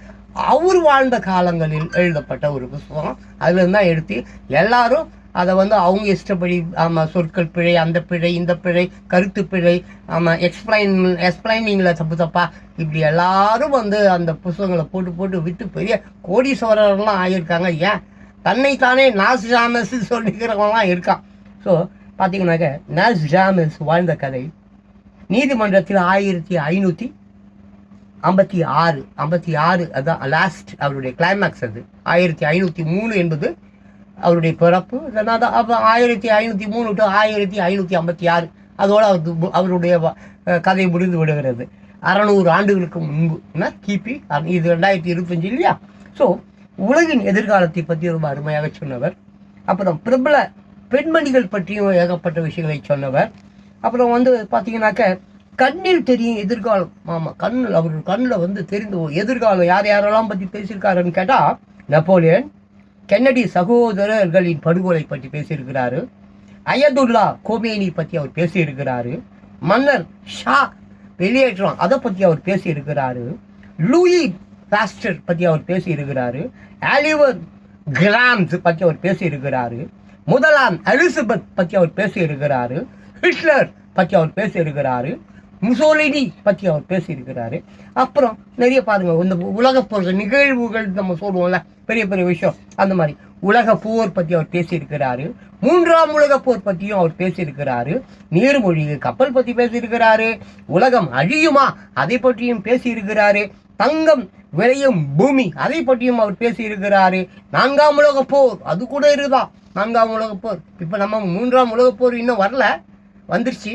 அவர் வாழ்ந்த காலங்களில் எழுதப்பட்ட ஒரு புஸ்தகம். அதுலேருந்து தான் எடுத்து எல்லாரும் அதை அவங்க இஷ்டப்படி, ஆமாம், சொற்கள் பிழை, அந்த பிழை, இந்த பிழை, கருத்து பிழை, ஆமாம், எக்ஸ்பிளைனிங்கில் தப்பா, இப்படி எல்லாரும் அந்த புஸ்தகங்களை போட்டு விற்று பெரிய கோடீஸ்வரர்லாம் ஆகியிருக்காங்க. ஏன், தன்னைத்தானே நாஸ்ட்ராமஸ் சொல்லிக்கிறவங்களாம் இருக்கான். ஸோ பார்த்தீங்கன்னாக்க நாஸ்ட்ராமஸ் வாழ்ந்த கதை நீதிமன்றத்தில் 1556 அதுதான் லாஸ்ட் அவருடைய கிளைமேக்ஸ். அது 1503 என்பது அவருடைய பிறப்பு. 1503 to 1556 அதோடு அவருடைய கதை முடிந்து விடுகிறது. 600 ஆண்டுகளுக்கு முன்பு, கிபி, இது 2025 இல்லையா? ஸோ உலகின் எதிர்காலத்தை பற்றி ரொம்ப அருமையாக சொன்னவர். அப்புறம் பிரபல பெண்மணிகள் பற்றியும் ஏகப்பட்ட விஷயங்களை சொன்னவர். அப்புறம் பார்த்தீங்கன்னாக்க கண்ணில் தெரியும் எதிர்காலம். ஆமாம், அவர்கள் கண்ணில் தெரிந்த எதிர்காலம் யாரெல்லாம் பற்றி பேசியிருக்காருன்னு கேட்டால், நெப்போலியன், கென்னடி சகோதரர்களின் படுகொலை பற்றி பேசியிருக்கிறாரு, அயதுல்லா கோமேனி பற்றி அவர் பேசியிருக்கிறாரு, மன்னர் ஷா வெளியேற்றம் அதை பற்றி அவர் பேசியிருக்கிறாரு, லூயி பாஸ்டர் பற்றி அவர் பேசியிருக்கிறாரு, ஆலிவர் கிராம்ஸ் பற்றி அவர் பேசியிருக்கிறாரு, முதலாம் எலிசபெத் பற்றி அவர் பேசியிருக்கிறாரு, ஹிட்லர் பற்றி அவர் பேசியிருக்கிறாரு, முசோலினி பற்றி அவர் பேசியிருக்கிறாரு. அப்புறம் நிறைய பாருங்க, இந்த உலக போர் நிகழ்வுகள் நம்ம சொல்லுவோம்ல, பெரிய பெரிய விஷயம், அந்த மாதிரி உலக போர் பற்றி அவர் பேசியிருக்கிறாரு, 3ஆம் உலக போர் பற்றியும் அவர் பேசியிருக்கிறாரு, நீர்மொழி கப்பல் பற்றி பேசியிருக்கிறாரு, உலகம் அழியுமா அதை பற்றியும் பேசியிருக்கிறாரு, தங்கம் விளையும் பூமி அதை பற்றியும் அவர் பேசியிருக்கிறாரு, 4ஆம் உலக போர் அது கூட இருக்குதான், 4ஆம் உலக போர். இப்போ நம்ம 3ஆம் உலக போர் இன்னும் வந்துருச்சு.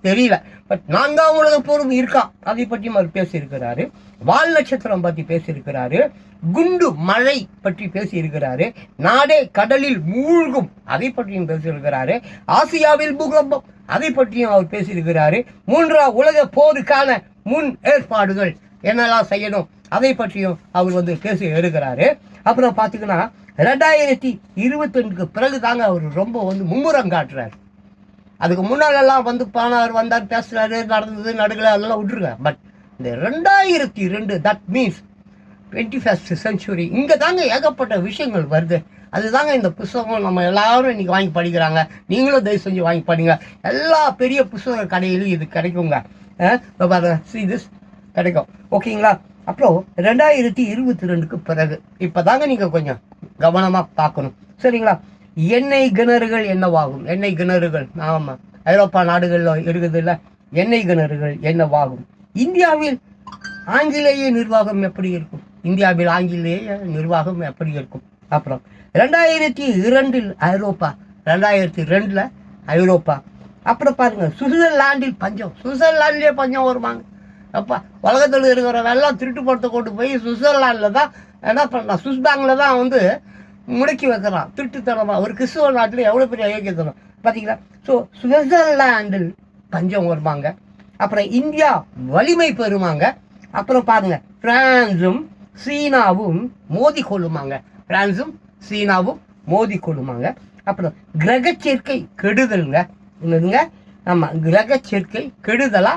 தெரியல. பட் 4ஆம் உலக போரும் இருக்கா, அதை பற்றியும் அவர் பேசியிருக்கிறாரு. வால் நட்சத்திரம் பற்றி பேசியிருக்கிறாரு. குண்டு மழை பற்றி பேசியிருக்கிறாரு. நாடே கடலில் மூழ்கும், அதை பற்றியும் பேசியிருக்கிறாரு. ஆசியாவில் பூகம்பம், அதை பற்றியும் அவர் பேசியிருக்கிறாரு. 3ஆம் உலக போருக்கான முன் ஏற்பாடுகள் என்னெல்லாம் செய்யணும், அதை பற்றியும் அவர் பேசி இருக்கிறாரு. அப்புறம் பார்த்தீங்கன்னா 2022க்கு பிறகு தாங்க அவர் ரொம்ப மும்முரம் காட்டுறாரு. அதுக்கு முன்னாலெல்லாம் பானார் வந்தார், பேசுறாரு, நடந்தது நடுகளை அதெல்லாம் விட்டுருங்க. பட் இந்த 2022 தட் மீன்ஸ் 21st செஞ்சுரி, இங்கே தாங்க ஏகப்பட்ட விஷயங்கள் வருது. அதுதாங்க இந்த புத்தகம் நம்ம எல்லாரும் இன்னைக்கு வாங்கி படிக்கிறாங்க. நீங்களும் தயவு செஞ்சு வாங்கி படிங்க. எல்லா பெரிய புத்தக கடையிலும் இது கிடைக்குங்க. this கிடைக்கும். ஓகேங்களா? அப்புறம் 2022க்கு பிறகு இப்போ தாங்க நீங்கள் கொஞ்சம் கவனமாக பார்க்கணும். சரிங்களா? எண்ணெய் கிணறுகள் என்னவாகும்? எண்ணெய் கிணறுகள், ஆமாம், ஐரோப்பா நாடுகளில் இருக்குது இல்லை, எண்ணெய் கிணறுகள் என்னவாகும்? இந்தியாவில் ஆங்கிலேய நிர்வாகம் எப்படி இருக்கும்? இந்தியாவில் ஆங்கிலேய நிர்வாகம் எப்படி இருக்கும்? அப்புறம் 2002 ஐரோப்பா, 2002 ஐரோப்பா. அப்புறம் பாருங்க, சுவிட்சர்லாண்டில் பஞ்சம். சுவிட்சர்லாண்டிலே பஞ்சம் வருவாங்க. அப்பா, உலகத்தில் இருக்கிறவெல்லாம் திருட்டு படத்தை கொண்டு போய் சுவிட்சர்லாண்டில் தான் என்ன பண்ணலாம், சுவிஸ் பேங்கில் தான் முடக்கி வைக்கிறான் திருட்டுத்தனமாக. ஒரு கிறிஸ்துவ நாட்டில் எவ்வளோ பெரிய ஐக்கியத்தனம் பார்த்தீங்களா? ஸோ சுவிட்சர்லாண்டில் பஞ்சம் வருவாங்க. அப்புறம் இந்தியா வலிமை பெறுவாங்க. அப்புறம் பாருங்க, பிரான்ஸும் சீனாவும் மோதி கொள்ளுமாங்க. பிரான்ஸும் சீனாவும் மோதி கொள்ளுமாங்க. அப்புறம் கிரக சேர்க்கை கெடுதலுங்க. என்னதுங்க? ஆமாம், கிரக சேர்க்கை கெடுதலா?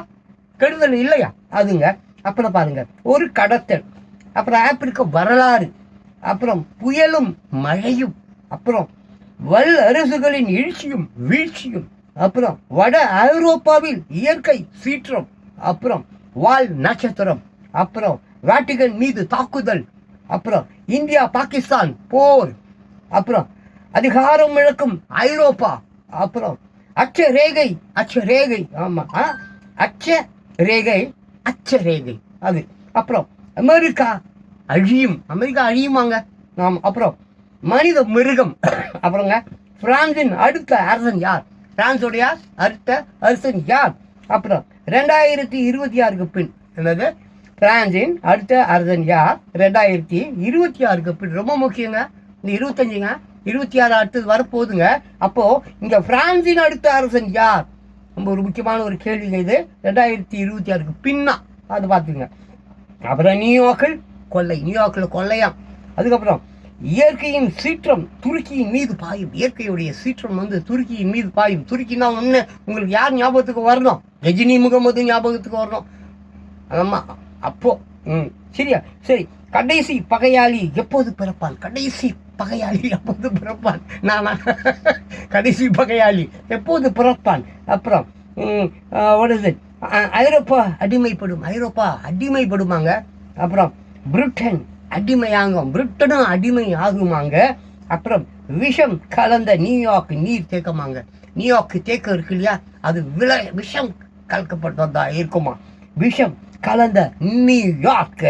கெடுதல் இல்லையா அதுங்க. அப்புறம் பாருங்க, ஒரு கடத்தல். அப்புறம் ஆப்பிரிக்க வரலாறு. அப்புறம் புயலும் மழையும். அப்புறம் வல் அரசுகளின் எழுச்சியும் வீழ்ச்சியும். அப்புறம் வட ஐரோப்பாவில் இயற்கை சீற்றம். அப்புறம் வால் நட்சத்திரம். அப்புறம் வாட்டிகன் மீது தாக்குதல். அப்புறம் இந்தியா பாகிஸ்தான் போர். அப்புறம் அதிகாரம் இழக்கும் ஐரோப்பா. அப்புறம் அச்சரேகை. அச்சரேகை, ஆமா, அச்சரேகை, அச்சரேகை அது. அப்புறம் அமெரிக்கா அழியும். அமெரிக்கா அழியுமாங்க. ஆமாம். அப்புறம் மனித மிருகம். அப்புறங்க, பிரான்சின் அடுத்த அரசன் யார்? பிரான்ஸுடைய அடுத்த அரசன் யார்? அப்புறம் 2026க்கு பின் என்னது? பிரான்சின் அடுத்த அரசன் யார்? 2026க்கு பின். ரொம்ப முக்கியங்க. இந்த 25ங்க, 26 அடுத்தது வரப்போகுதுங்க. அப்போ இங்க பிரான்சின் அடுத்த அரசன் யார்? ரொம்ப ஒரு முக்கியமான ஒரு கேள்விங்க இது. 2026க்கு பின்னா அது பார்த்துங்க. அப்புறம் நியூயார்க்கில் கொள்ளை. நியூயார்க்கில் கொள்ளையாம். அதுக்கப்புறம் இயற்கையின் சீற்றம் துருக்கியின் மீது பாயும். இயற்கையுடைய சீற்றம் துருக்கியின் மீது பாயும். துருக்கின்னா ஒன்று உங்களுக்கு யார் ஞாபகத்துக்கு வரணும்? கஜினி முகமது ஞாபகத்துக்கு வரணும். ஆமாம். அப்போ சரியா? சரி. கடைசி பகையாளி எப்போது பிறப்பான்? கடைசி பகையாளி எப்போது பிறப்பான்? நானா? கடைசி பகையாளி எப்போது பிறப்பான்? அப்புறம் ஐரோப்பா அடிமைப்படும். ஐரோப்பா அடிமைப்படுமாங்க. அப்புறம் பிரிட்டன் அடிமையாகும். பிரிட்டனும் அடிமை ஆகுமாங்க. அப்புறம் விஷம் கலந்த நியூயார்க் நீர் தேக்கமாங்க. நியூயார்க் தேக்கம் இருக்கு இல்லையா, அது விஷம் கலக்கப்பட்டதா இருக்குமா? விஷம் கலந்த நியூயார்க்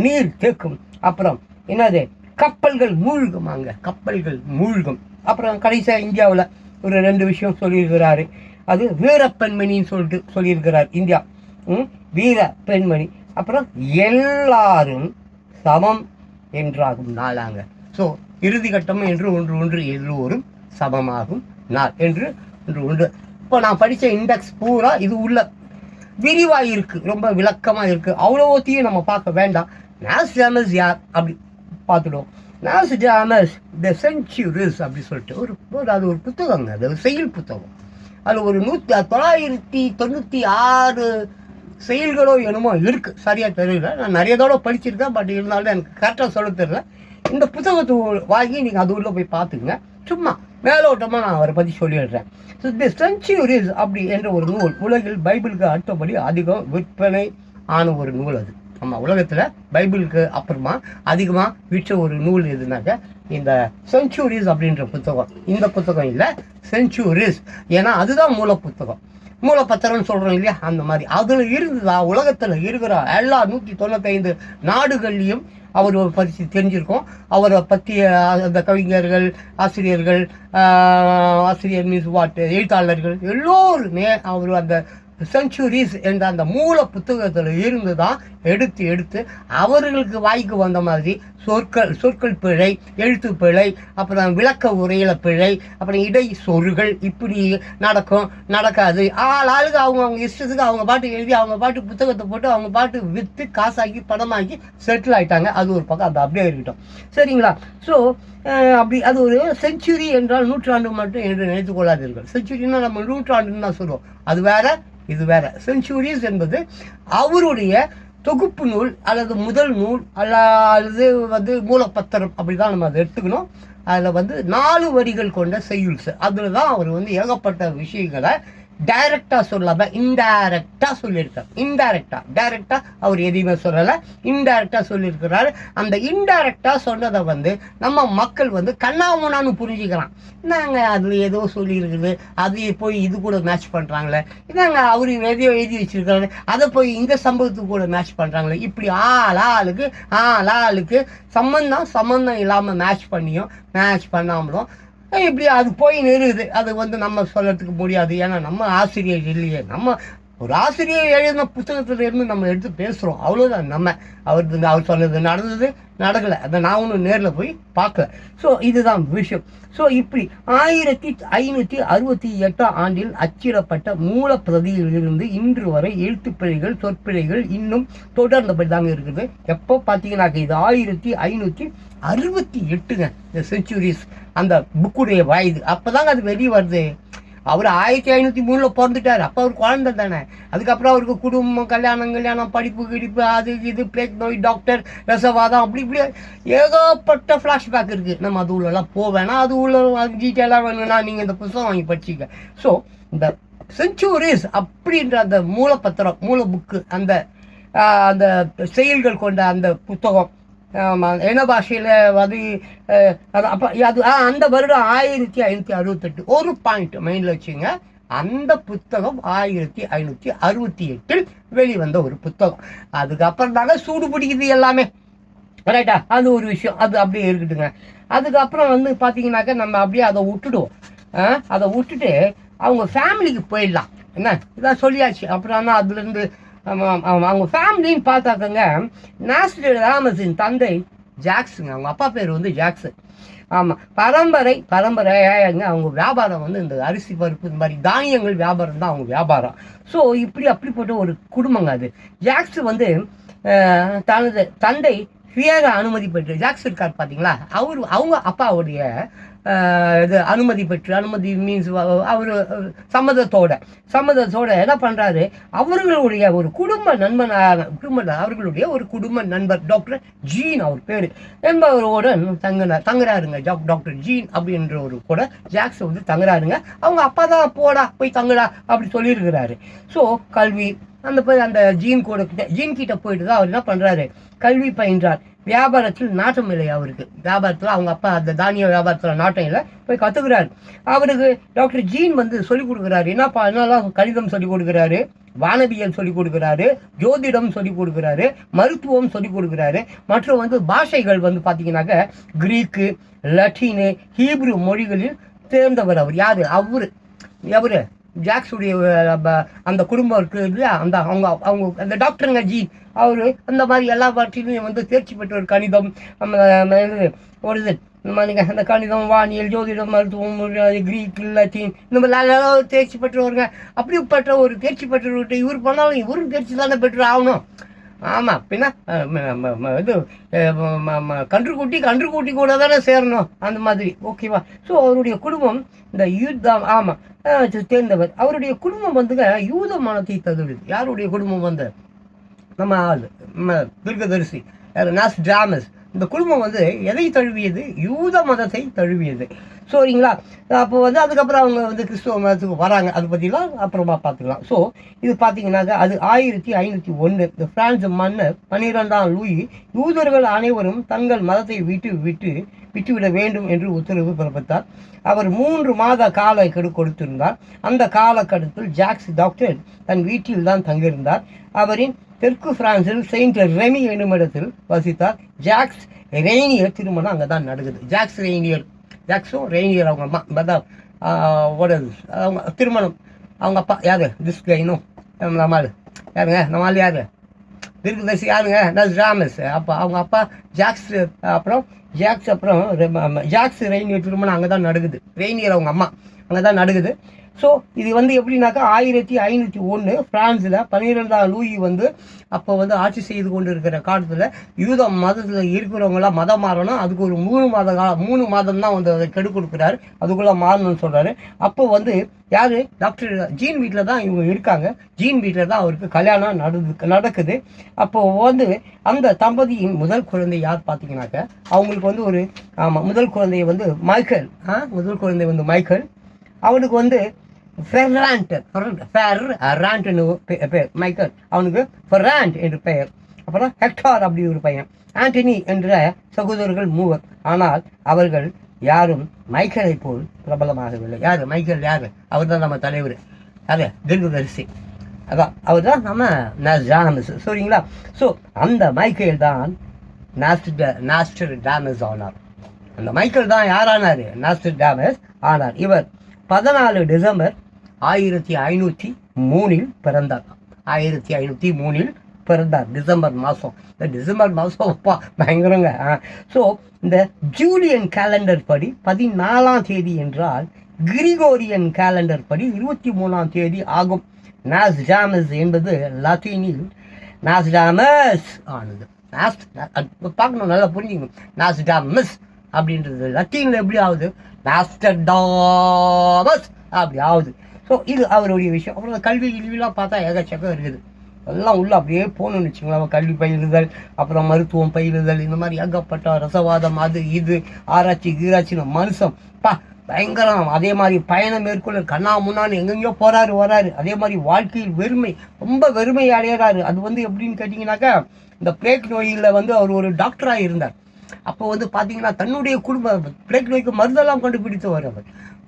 நீர் தேக்கும். அப்புறம் என்னது? கப்பல்கள் மூழ்குமாங்க. கப்பல்கள் மூழ்கும். அப்புறம் கடைசியாக இந்தியாவில் ஒரு 2 விஷயம் சொல்லியிருக்கிறாரு. அது வீர பெண்மணின்னு சொல்லியிருக்கிறார். இந்தியா வீர பெண்மணி. அப்புறம் எல்லாரும் சமம் என்றாகும் நாளாங்க. ஸோ இறுதி கட்டம் என்று ஒன்று எல்லோரும் சமமாகும் நாள் என்று ஒன்று. இப்போ நான் படித்த இண்டெக்ஸ் பூரா இது உள்ள விரிவாக இருக்குது, ரொம்ப விளக்கமாக இருக்குது. அவ்வளோத்தையும் நம்ம பார்க்க வேண்டாம். நாஸ்டாமஸ் யார் அப்படி பார்த்துடுவோம். நாஸ்டாமஸ் த செஞ்சுரிஸ் அப்படி சொல்லிட்டு அது ஒரு புத்தகங்க. அது ஒரு செயல் புத்தகம். அது ஒரு 996 செயல்களோ என்னமோ இருக்குது. சரியாக தெரியல. நான் நிறைய தடவை படிச்சிருக்கேன். பட் இருந்தாலும் எனக்கு கரெக்டாக சொல்ல தெரியல. இந்த புத்தகத்தை வாங்கி நீங்கள் அது உள்ளே போய் பார்த்துக்குங்க. சும்மா மேலோட்டமாக நான் அவரை பற்றி சொல்லிடுறேன். ஸோ தி செஞ்சுரிஸ் அப்படி என்ற ஒரு நூல் உலகில் பைபிளுக்கு அடுத்தபடி அதிகம் விற்பனை ஆன ஒரு நூல் அது. ஆமாம், உலகத்தில் பைபிளுக்கு அப்புறமா அதிகமாக விற்ற ஒரு நூல் எதுனாக்க இந்த செஞ்சுரிஸ் அப்படின்ற புத்தகம். இந்த புத்தகம் இல்லை, செஞ்சுரிஸ். ஏன்னா அதுதான் மூல புத்தகம். மூலப்பத்திரம்னு சொல்கிறோம் இல்லையா, அந்த மாதிரி அதில் இருந்துதான் உலகத்தில் இருக்கிற எல்லா 195 நாடுகள்லையும் அவர் பற்றி தெரிஞ்சிருக்கோம். அவரை பற்றி அந்த கவிஞர்கள், ஆசிரியர்கள், ஆசிரியர் மீன்ஸ் வாட் எழுத்தாளர்கள் எல்லோருமே அவர் அந்த செஞ்சுரிஸ் என்ற அந்த மூல புத்தகத்தில் இருந்து தான் எடுத்து அவர்களுக்கு வாய்க்கு வந்த மாதிரி சொற்கள் பிழை, எழுத்து பிழை, அப்புறம் விளக்க உரையில பிழை, அப்புறம் இடை சொருகள் இப்படி நடக்காது. ஆளுக்கு அவங்க இஷ்டத்துக்கு அவங்க பாட்டு எழுதி அவங்க பாட்டு புத்தகத்தை போட்டு அவங்க பாட்டு விற்று காசாக்கி பணமாக்கி செட்டில் ஆகிட்டாங்க. அது ஒரு பக்கம் அது அப்படியே இருக்கட்டும், சரிங்களா? ஸோ அப்படி அது ஒரு செஞ்சுரி என்றால் நூற்றாண்டு மட்டும் என்று நினைத்து கொள்ளாதீர்கள். செஞ்சுரின்னா நம்ம நூற்றாண்டுன்னு தான் சொல்லுவோம், அது வேற இது வேற. செஞ்சுரிஸ் என்பது அவருடைய தொகுப்பு நூல் அல்லது முதல் நூல் அல்லது மூலப்பத்திரம், அப்படிதான் நம்ம அதை எடுத்துக்கணும். அதில் 4 வரிகள் கொண்ட செய்யுள்ஸ். அதில் தான் அவர் ஏகப்பட்ட விஷயங்களை டைரக்டா சொல்லாம இன்டைரக்டா சொல்லியிருக்காரு. டைரக்டா அவர் எதையுமே சொல்லலை, இன்டைரக்டா சொல்லியிருக்கிறாரு. அந்த இன்டைரக்டா சொன்னதை நம்ம மக்கள் கண்ணாமூனான்னு புரிஞ்சுக்கலாம். என்னங்க அதுல ஏதோ சொல்லியிருக்குது, அது போய் இது கூட மேட்ச் பண்றாங்களே, என்னங்க அவரு எதையோ எழுதி வச்சிருக்காரு, அதை போய் இந்த சம்பவத்துக்கு கூட மேட்ச் பண்றாங்களே, இப்படி ஆளுக்கு சம்பந்தம் இல்லாம மேட்ச் பண்ணியும் மேட்ச் பண்ணாமலும் இப்படி அது போய் நிறுது. அது நம்ம சொல்லறதுக்கு முடியாது, ஏன்னா நம்ம ஆசிரியர் இல்லையே. நம்ம ஒரு ஆசிரியர் எழுதின புத்தகத்துல இருந்து நம்ம எடுத்து பேசுறோம், அவ்வளவுதான். அவர் சொன்னது நடக்கல, அதை நான் ஒன்றும் நேரில் போய் பார்க்கல. ஸோ இதுதான் விஷயம். ஸோ இப்படி 1568 ஆண்டில் அச்சிடப்பட்ட மூல பிரதியிலிருந்து இன்று வரை எழுத்துப்பிழைகள், சொற்பிழைகள் இன்னும் தொடர்ந்தபடி தாங்க இருக்குது. எப்போ பார்த்தீங்கன்னாக்க இது 1568 இந்த செஞ்சுரிஸ் அந்த புக்குடைய வயது, அப்போதாங்க அது வெளியே வருது. அவர் 1503 பிறந்துட்டார், அப்போ அவர் குழந்தை தானே. அதுக்கப்புறம் அவருக்கு குடும்பம், கல்யாணம், படிப்பு, அது இது, பிளேக் நோய், டாக்டர், ரசவாதம், அப்படி ஏகப்பட்ட ஃப்ளாஷ்பேக் இருக்குது. நம்ம அது உள்ளெல்லாம் போவேன்னா அது உள்ள டீட்டெயிலாக வேணும்னா நீங்கள் இந்த புத்தகம் வாங்கி படிச்சிக்க. ஸோ இந்த செஞ்சுரிஸ் அப்படின்ற அந்த மூலப்பத்திரம், மூல புக்கு, அந்த அந்த செயல்கள் கொண்ட அந்த புத்தகம் என்ன பாஷையில் அது அந்த வருடம் 1568. ஒரு பாயிண்ட் மைண்டில் வச்சுங்க, அந்த புத்தகம் 1568 வெளிவந்த ஒரு புத்தகம். அதுக்கப்புறம் தாங்க சூடு பிடிக்குது எல்லாமே, ரைட்டா? அது ஒரு விஷயம், அது அப்படியே இருக்கட்டுங்க. அதுக்கப்புறம் பார்த்தீங்கன்னாக்கா நம்ம அப்படியே அதை விட்டுடுவோம். அதை விட்டுட்டு அவங்க ஃபேமிலிக்கு போயிடலாம். என்ன இதான் சொல்லியாச்சு. அப்புறம் அதுலேருந்து அவங்க ஃபேமிலின்னு பார்த்தாக்கங்க, நாஸ்ட்ரடாமஸின் தந்தை ஜாக்ஸுங்க, அவங்க அப்பா பேர் ஜாக்சன். ஆமாம், பரம்பரையாங்க அவங்க வியாபாரம் இந்த அரிசி பருப்பு இந்த மாதிரி தானியங்கள் வியாபாரம் தான் அவங்க வியாபாரம். ஸோ அப்படிப்பட்ட ஒரு குடும்பங்க அது. ஜாக்ஸ் தனது தந்தை சுயக அனுமதி பெற்று, ஜாக்ஸ் இருக்கார் பார்த்தீங்களா, அவங்க அப்பாவுடைய இது அனுமதி மீன்ஸ் அவர் சம்மதத்தோட என்ன பண்ணுறாரு, அவர்களுடைய ஒரு குடும்ப நண்பர் டாக்டர் ஜீன் அவர் பேர் என்பவரோட தங்குறாருங்க. டாக்டர் ஜீன் அப்படின்ற ஒரு கூட ஜாக்ஸ் தங்குறாருங்க. அவங்க அப்பா தான் போய் தங்குடா அப்படி சொல்லியிருக்கிறாரு. ஸோ கல்வி அந்த ஜீன் கிட்ட போயிட்டு தான் அவர் என்ன பண்ணுறாரு, கல்வி பயின்றார். வியாபாரத்தில் நாட்டம் இல்லை அவருக்கு. வியாபாரத்தில் அவங்க அப்பா அந்த தானிய வியாபாரத்தில் நாட்டம் இல்லை, போய் கற்றுக்கிறாரு. அவருக்கு டாக்டர் ஜீன் சொல்லிக் கொடுக்குறாரு. என்னெல்லாம் கணிதம் சொல்லிக் கொடுக்குறாரு, வானவியல் சொல்லிக் கொடுக்குறாரு, ஜோதிடம் சொல்லிக் கொடுக்குறாரு, மருத்துவம் சொல்லிக் கொடுக்குறாரு. மற்றும் பாஷைகள் பார்த்தீங்கன்னாக்க கிரீக்கு, லத்தீனு, ஹீப்ரு மொழிகளில் தேர்ந்தவர் அவர். யாரு அவரு ஜாக்ஸுடைய அந்த குடும்பம் இருக்குது இல்லையா, அவங்க அந்த டாக்டருங்க ஜீன், அவரு அந்த மாதிரி எல்லா பாட்டிலையும் தேர்ச்சி பெற்ற ஒரு கணிதம், ஒரு இது இந்த மாதிரி அந்த கணிதம், வானியல், ஜோதிடம், மருத்துவம், கிரீக், லத்தீன் இந்த மாதிரி தேர்ச்சி பெற்றவருங்க. அப்படிப்பட்ட ஒரு தேர்ச்சி பெற்றவர்கிட்ட இவர் பண்ணாலும் இவரும் தேர்ச்சி தானே பெற்று ஆகணும். ஆமாம், பின்ன இது கன்றுக்குட்டி கூட தானே சேரணும், அந்த மாதிரி. ஓகேவா? ஸோ அவருடைய குடும்பம் இந்த தேர்ந்தவர். அவருடைய குடும்பம் யூத மதத்தை தழுவியது. யாருடைய குடும்பம் நம்ம ஆள் தீர்க்கதரிசி நாஸ்ட்ராடமஸ். இந்த குடும்பம் எதை தழுவியது? யூத மதத்தை தழுவியது. சரிங்களா? அப்போ அதுக்கப்புறம் அவங்க கிறிஸ்துவ மதத்துக்கு வராங்க. அதை பற்றிலாம் அப்புறமா பார்த்துக்கலாம். ஸோ இது பார்த்தீங்கன்னாக்க அது 1501 இந்த பிரான்ஸ் மன்னர் 12ஆம் லூயி யூதர்கள் அனைவரும் தங்கள் மதத்தை விட்டு விட்டுவிட வேண்டும் என்று உத்தரவு பிறப்பித்தார். அவர் 3 மாத கால கெடு கொடுத்திருந்தார். அந்த காலகட்டத்தில் ஜாக்ஸ் டாக்டர் தன் வீட்டில் தான் தங்கியிருந்தார். அவரின் தெற்கு பிரான்சில் செயின்ட் ரெமி என்னும் இடத்தில் வசித்தார். ஜாக்ஸ் ரெய்னியர் திருமணம் அங்கே தான் நடக்குது. ஜாக்ஸும் ரெய்னியர் அவங்க அம்மா தான் அவங்க திருமணம். அவங்க அப்பா யாரு? திஸ் கைனும் நம்மால் யாருங்க? நம்மால் யாரு? தீர்க்கதரிசி யாருங்க? நஸ்டாமஸ். அப்போ அவங்க அப்பா ஜாக்ஸ், அப்புறம் ஜாக்ஸ் ரெய்னியர் திருமணம் அங்கே தான் நடக்குது. ரெய்னியர் அவங்க அம்மா அங்கே தான் நடக்குது. ஸோ இது வந்து எப்படின்னாக்கா 1501 ஃப்ரான்ஸில் 12ஆம் லூயி வந்து அப்போ வந்து ஆட்சி செய்து கொண்டு இருக்கிற காலத்தில் யூத மதத்தில் இருக்கிறவங்களாம் மதம் மாறணும். அதுக்கு ஒரு 3 மாதம் தான் வந்து அதை கெடு கொடுக்குறாரு. அதுக்குள்ளே மாறணும்னு சொல்கிறாரு. அப்போ வந்து யார்? டாக்டர் ஜீன் வீட்டில் தான் இவங்க இருக்காங்க. ஜீன் வீட்டில் தான் அவருக்கு கல்யாணம் நடக்குது. அப்போது வந்து அந்த தம்பதியின் முதல் குழந்தை யார் பார்த்தீங்கன்னாக்க அவங்களுக்கு வந்து ஒரு முதல் குழந்தை வந்து மைக்கேல். அவனுக்கு வந்து ஃபெர்ராண்ட் பேர். மைக்கேல் அவனுக்கு ஃபெர்ராண்ட் என்று பெயர். அப்புறம் ஹெக்டார் அப்படி ஒரு பையன். ஆண்டனி என்ற சகோதரர்கள் 3. ஆனால் அவர்கள் யாரும் மைக்கேலை போல் பிரபலமாகவில்லை. யார் மைக்கேல்? யார்? அவர் தான் நம்ம தலைவர். அது தீர்க்கதரிசி. அதான் அவர் தான் நம்ம நஸ்டாமஸ். சரிங்களா? ஸோ அந்த மைக்கேல் தான் நாஸ்டர்டாமஸ் ஆனார். அந்த மைக்கேல் தான் யாரானார்? நாஸ்டர்டாமஸ் ஆனார். இவர் 14 டிசம்பர் 1503 பிறந்தார். 1503 பிறந்தார். டிசம்பர் மாதம். இந்த டிசம்பர் மாதம் அப்பா பயங்கரங்க. ஸோ இந்த ஜூலியன் கேலண்டர் படி 14ஆம் தேதி என்றால் கிரிகோரியன் கேலண்டர் படி 23ஆம் தேதி ஆகும். நாஸ்டாமஸ் என்பது லத்தீனில் நாஸ்டாமஸ் ஆனது. பார்க்கணும், நல்லா புரிஞ்சுக்கணும். நாஸ்டாமஸ் அப்படின்றது லத்தீனில் எப்படி ஆகுது? நாஸ்டர்டாமஸ் அப்படி ஆகுது. ஸோ இது அவருடைய விஷயம். அப்புறம் கல்விலாம் பார்த்தா ஏகச்சக்கம் இருக்குது. எல்லாம் உள்ள அப்படியே போகணும்னு வச்சுங்களேன். கல்வி பயிலுதல், அப்புறம் மருத்துவம் பயிலுதல், இந்த மாதிரி ஏகப்பட்ட ரசவாதம், அது இது ஆராய்ச்சின்னு மனுஷன் பயங்கரம். அதே மாதிரி பயணம் மேற்கொள்ள கண்ணா முன்னான்னு எங்கெங்கயோ வராரு. அதே மாதிரி வாழ்க்கையில் ரொம்ப வெறுமை அடையிறாரு. அது வந்து எப்படின்னு கேட்டிங்கனாக்கா, இந்த பிளேக் நோயில் வந்து அவர் ஒரு டாக்டராக இருந்தார். அப்போ வந்து பார்த்தீங்கன்னா தன்னுடைய பிளேக் நோய்க்கு மருந்தெல்லாம் கண்டுபிடித்து வரவர்,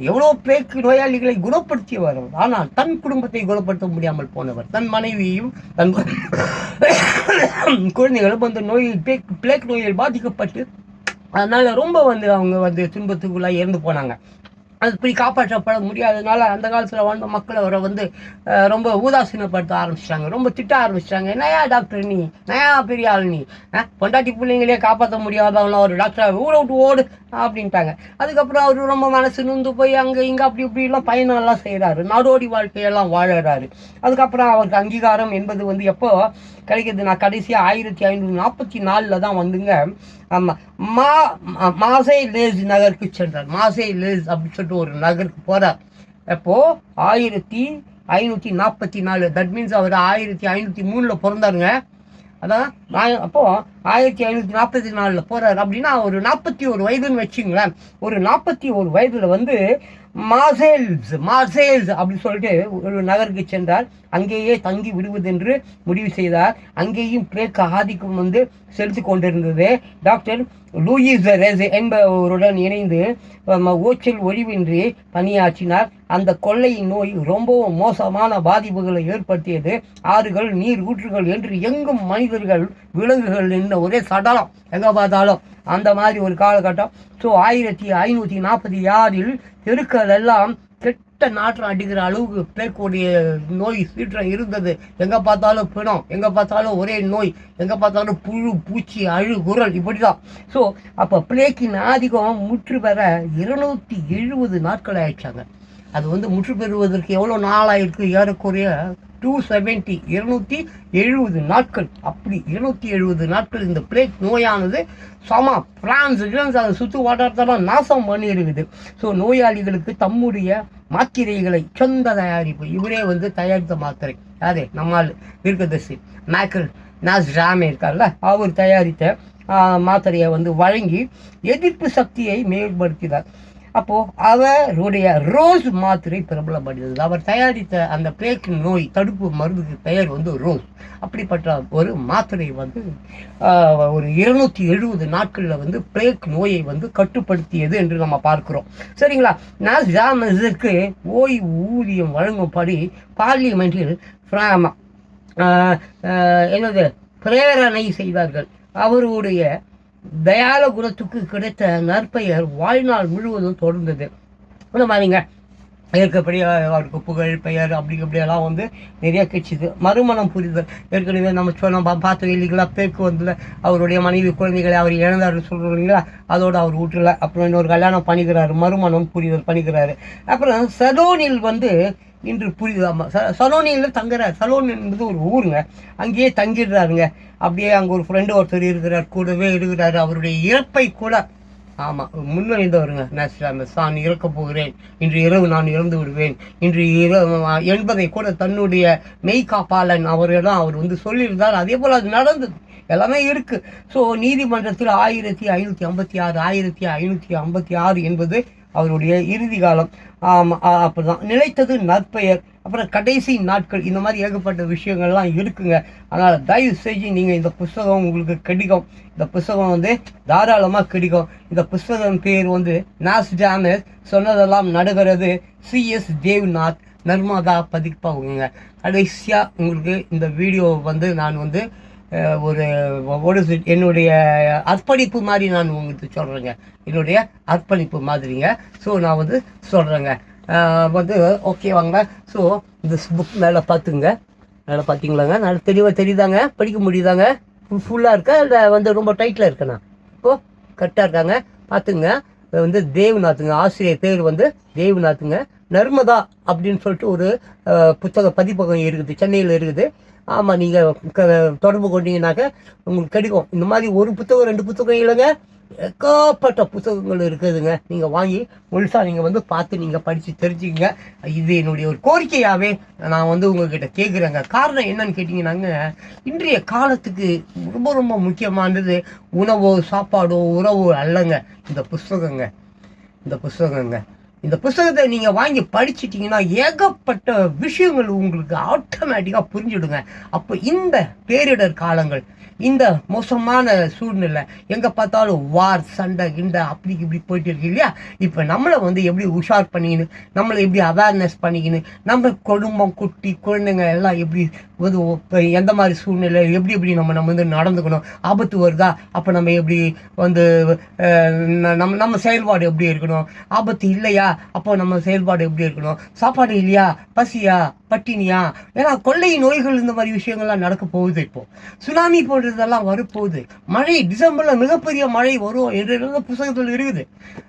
எவ்வளோ பிளேக் நோயாளிகளை குணப்படுத்தியவர். ஆனால் தன் குடும்பத்தை குணப்படுத்த முடியாமல் போனவர். தன் மனைவியையும் தன் குழந்தைகளும் அந்த நோயில் பிளேக் நோயில் பாதிக்கப்பட்டு அதனால் ரொம்ப வந்து அவங்க வந்து துன்பத்துக்குள்ளே இறந்து போனாங்க. அது இப்படி காப்பாற்றப்பட முடியாததுனால அந்த காலத்தில் வாழ்ந்த மக்களை அவரை வந்து ரொம்ப உதாசீனப்படுத்த ஆரம்பிச்சிட்டாங்க. ரொம்ப திட்ட ஆரம்பிச்சிட்டாங்க. நயா டாக்டர் நீ, நயா பெரிய ஆள் நீ, பொண்டாட்டி பிள்ளைங்களே காப்பாற்ற முடியாதவங்களாம் ஒரு டாக்டரை ஊரை விட்டு ஓடு அப்படின்ட்டாங்க. அதுக்கப்புறம் அவர் ரொம்ப மனசு நொந்து போய் அங்கே இங்கே அப்படி இப்படிலாம் பயணம்லாம் செய்கிறாரு. நாடோடி வாழ்க்கையெல்லாம் வாழறாரு. அதுக்கப்புறம் அவருக்கு அங்கீகாரம் என்பது வந்து எப்போ கிடைக்கிது? நான் கடைசியாக 1544 தான் வந்துங்க மார்சேய்ஸ் நகருக்கு சென்றார். மார்சேய்ஸ் அப்படின்னு சொல்லிட்டு ஒரு நகருக்கு போகிறார். எப்போது 1544. தட் மீன்ஸ் அவர் 1503 பிறந்தாருங்க. அதான் அப்போது 1544 போகிறார். அப்படின்னா ஒரு 41 வயதுன்னு வச்சுங்களேன். ஒரு 41 வயதில் வந்து மார்சேய்ஸ் அப்படின்னு சொல்லிட்டு ஒரு நகருக்கு சென்றார். அங்கேயே தங்கி விடுவதென்று முடிவு செய்தார். அங்கேயும் பிளேக் ஆதிக்கம் வந்து செலுத்தி கொண்டிருந்தது. டாக்டர் லூயிஸ் ரெஸ் என்பவருடன் இணைந்து ஓச்சல் ஒழிவின்றி பணியாற்றினார். அந்த கொள்ளை நோய் ரொம்பவும் மோசமான பாதிப்புகளை ஏற்படுத்தியது. ஆறுகள், நீர் ஊற்றுகள் என்று எங்கும் மனிதர்கள், விலங்குகள் என்ன ஒரே சடலம் எங்கே பார்த்தாலும் அந்த மாதிரி ஒரு காலகட்டம். ஸோ 1546 தெருக்கள் எல்லாம் கெட்ட நாற்றம் அடிக்கிற அளவுக்கு பிளேக்குடைய நோய் சீற்றம் இருந்தது. எங்கே பார்த்தாலும் பிணம், எங்கே பார்த்தாலும் ஒரே நோய், எங்கே பார்த்தாலும் புழு பூச்சி அழுகுரல் இப்படி தான். ஸோ அப்போ பிளேக்கின் ஆதிக்கம் முற்று பெற 270 நாட்கள் ஆயிடுச்சாங்க. அது வந்து முற்று பெறுவதற்கு எவ்வளோ நாளாயிருக்கு? ஏறக்குறைய 270 நாட்கள். அப்படி 270 நாட்கள் இந்த பிளேக் நோயானது பிரான்ஸ் அதை சுற்று வட்டாரத்தெல்லாம் நாசம் பண்ணியிருக்குது. ஸோ நோயாளிகளுக்கு தம்முடைய மாத்திரைகளை சொந்த தயாரிப்பு இவரே வந்து தயாரித்த மாத்திரை. யாரே? நம்மால் தீர்க்கதரிசி மைக்கேல் நாஸ்டாமஸ் இருக்கார்ல, அவர் தயாரித்த மாத்திரையை வந்து வழங்கி எதிர்ப்பு சக்தியை மேம்படுத்தினார். அப்போது அவருடைய ரோஸ் மாத்திரை பிரபலப்படுகிறது. அவர் தயாரித்த அந்த பிளேக் நோய் தடுப்பு மருந்துக்கு பெயர் வந்து ரோஸ். அப்படிப்பட்ட ஒரு மாத்திரை வந்து ஒரு 270 நாட்களில் வந்து பிளேக் நோயை வந்து கட்டுப்படுத்தியது என்று நம்ம பார்க்கிறோம். சரிங்களா? நாஸ்டாமஸிற்கு ஓய்வு ஊதியம் வழங்கும்படி பார்லிமெண்டில் என்னது பிரேரணை செய்தார்கள். அவருடைய தயால குணத்துக்கு கிடைத்த நற்பெயர் வாழ்நாள் முழுவதும் தொடர்ந்தது. இந்த மாதிரிங்க ஏற்கப்படி அவருக்கு புகழ் பெயர் அப்படியெல்லாம் வந்து நிறைய கிடைச்சிது. மறுமணம் புரிதல் ஏற்கனவே நம்ம சொன்ன பார்த்தோம் இல்லைங்களா? பேருக்கு வந்து அவருடைய மனைவி குழந்தைகளை அவர் இழந்தாருன்னு சொல்கிறோம் இல்லைங்களா? அதோடு அவர் விட்டுல. அப்புறம் இன்னொரு கல்யாணம் பண்ணிக்கிறாரு, மறுமணம் புரிதல் பண்ணிக்கிறாரு. அப்புறம் சலோனில் வந்து இன்று புரியுதாமா சலோனியில் தங்குறாரு. சலோன் என்பது ஒரு ஊருங்க, அங்கேயே தங்கிடுறாருங்க. அப்படியே அங்கே ஒரு ஃப்ரெண்டு ஒருத்தர் இருக்கிறார், கூடவே இருக்கிறாரு. அவருடைய இறப்பை கூட முன்வழிந்தவருங்க நாஸ்டாமஸ். நான் இறக்க போகிறேன், இன்று இரவு நான் இறந்து விடுவேன், இன்று இரவு என்பதை கூட தன்னுடைய மெய்காப்பாளன் அவரெல்லாம் அவர் வந்து சொல்லியிருந்தார். அதே போல் அது நடந்தது, எல்லாமே இருக்கு. ஸோ நீதிமன்றத்தில் 1556 என்பது அவருடைய இறுதி காலம். அப்படிதான் நிலைத்தது நற்பெயர். அப்புறம் கடைசி நாட்கள், இந்த மாதிரி ஏகப்பட்ட விஷயங்கள்லாம் இருக்குங்க. அதனால் தயவு செஞ்சு நீங்கள் இந்த புஸ்தகம் உங்களுக்கு கிடைக்கும். இந்த புஸ்தகம் வந்து தாராளமாக கிடைக்கும். இந்த புஸ்தகம் பேர் வந்து நாஸ்டாமஸ் சொன்னதெல்லாம் நடக்கிறது, சிஎஸ் தேவ்நாத், நர்மதா பதிப்பகங்க. கடைசியாக உங்களுக்கு இந்த வீடியோ வந்து நான் வந்து ஒரு என்னுடைய அர்ப்பணிப்பு மாதிரி நான் உங்களுக்கு சொல்கிறேங்க. என்னுடைய அர்ப்பணிப்பு மாதிரிங்க. ஸோ நான் வந்து சொல்கிறேங்க வந்து ஓகேவாங்க. ஸோ இந்த புக் மேலே பார்த்துங்க, மேலே பார்த்தீங்களாங்க, நல்லா தெளிவாக தெரியுதாங்க, படிக்க முடியுதாங்க? ஃபுல்லாக இருக்கா இல்லை வந்து ரொம்ப டைட்டில் இருக்கேண்ணா? இப்போது கரெக்டாக இருக்காங்க, பார்த்துங்க. வந்து தேவ்நாத்துங்க, ஆசிரியர் பேர் வந்து தேவ்நாத்துங்க. நர்மதா அப்படின்னு சொல்லிட்டு ஒரு புத்தக பதிப்பகம் இருக்குது, சென்னையில் இருக்குது. ஆமாம், நீங்கள் தொடர்பு கொண்டீங்கன்னாக்க உங்களுக்கு கிடைக்கும். இந்த மாதிரி ஒரு புத்தகம் 2 புத்தகம் இல்லைங்க, ஏகப்பட்ட புத்தகங்கள் இருக்குதுங்க. நீங்கள் வாங்கி முழுசாக நீங்கள் வந்து பார்த்து நீங்கள் படித்து தெரிஞ்சுக்கங்க. இது என்னுடைய ஒரு கோரிக்கையாகவே நான் வந்து உங்கள்கிட்ட கேட்குறேங்க. காரணம் என்னன்னு கேட்டிங்கன்னாங்க, இன்றைய காலத்துக்கு ரொம்ப ரொம்ப முக்கியமானது உணவோ சாப்பாடோ உறவோ அல்லங்க, இந்த புஸ்தகங்க. இந்த புஸ்தகத்தை நீங்கள் வாங்கி படிச்சிட்டிங்கன்னா ஏகப்பட்ட விஷயங்கள் உங்களுக்கு ஆட்டோமேட்டிக்காக புரிஞ்சுடுங்க. அப்போ இந்த பேரிடர் காலங்கள், இந்த மோசமான சூழ்நிலை, எங்கே பார்த்தாலும் வார், சண்டை கிண்டை அப்படி இப்படி போயிட்டு இருக்கு இல்லையா? இப்போ நம்மளை வந்து எப்படி உஷார் பண்ணிக்கின்னு, நம்மளை எப்படி அவேர்னஸ் பண்ணிக்கின்னு, நம்ம குடும்பம் குட்டி குழந்தைங்க எல்லாம் எப்படி வந்து எந்த மாதிரி சூழ்நிலை எப்படி நம்ம வந்து நடந்துக்கணும், ஆபத்து வருதா அப்போ நம்ம எப்படி வந்து நம்ம செயல்பாடு எப்படி இருக்கணும், ஆபத்து இல்லையா அப்போ நம்ம செயல்பாடு எப்படி இருக்கணும், சாப்பாடு இல்லையா, பசியா, பட்டினியா, ஏன்னா கொள்ளை நோய்கள் இந்த மாதிரி விஷயங்கள்லாம் நடக்க போகுது. இப்போ சுனாமி போன்றதெல்லாம் வரப்போகுது. மழை டிசம்பரில் மிகப்பெரிய மழை வரும் என்ற புத்தகத்தில் இருக்குது.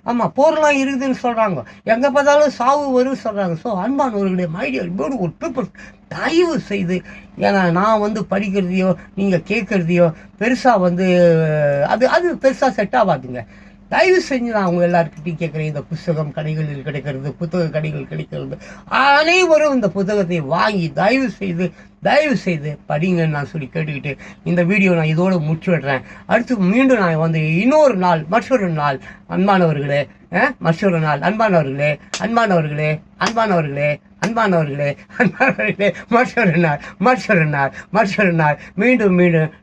ஆமாம், போர்லாம் இருக்குதுன்னு சொல்கிறாங்க, எங்கே பார்த்தாலும் சாவு வரும்னு சொல்கிறாங்க. ஸோ அன்பானவர்களுடைய மைடியர் ஒரு பீப்புள், தயவு செய்து, ஏன்னா நான் வந்து படிக்கிறதையோ நீங்கள் கேட்குறதையோ பெருசாக வந்து அது பெருசாக செட் ஆகாதுங்க. தயவு செஞ்சு நான் அவங்க எல்லாருக்கிட்டையும் கேட்குறேன், இந்த புத்தகம் கடைகளில் கிடைக்கிறது, புத்தக கடைகள் கிடைக்கிறது, அனைவரும் இந்த புத்தகத்தை வாங்கி தயவு செய்து படிங்கன்னு நான் சொல்லி கேட்டுக்கிட்டு இந்த வீடியோ நான் இதோடு முடிச்சுடுறேன். அடுத்து மீண்டும் நான் வந்து இன்னொரு நாள் மற்றொரு நாள் அன்பானவர்களே மற்றொரு நாள் மீண்டும்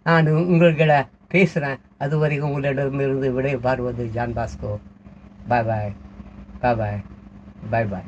நான் உங்கள்கிட்ட பேசுகிறேன். அதுவரைக்கும் உங்களிடமிருந்து விடை பாருவது ஜான் பாஸ்கோ. பாய் பாய்.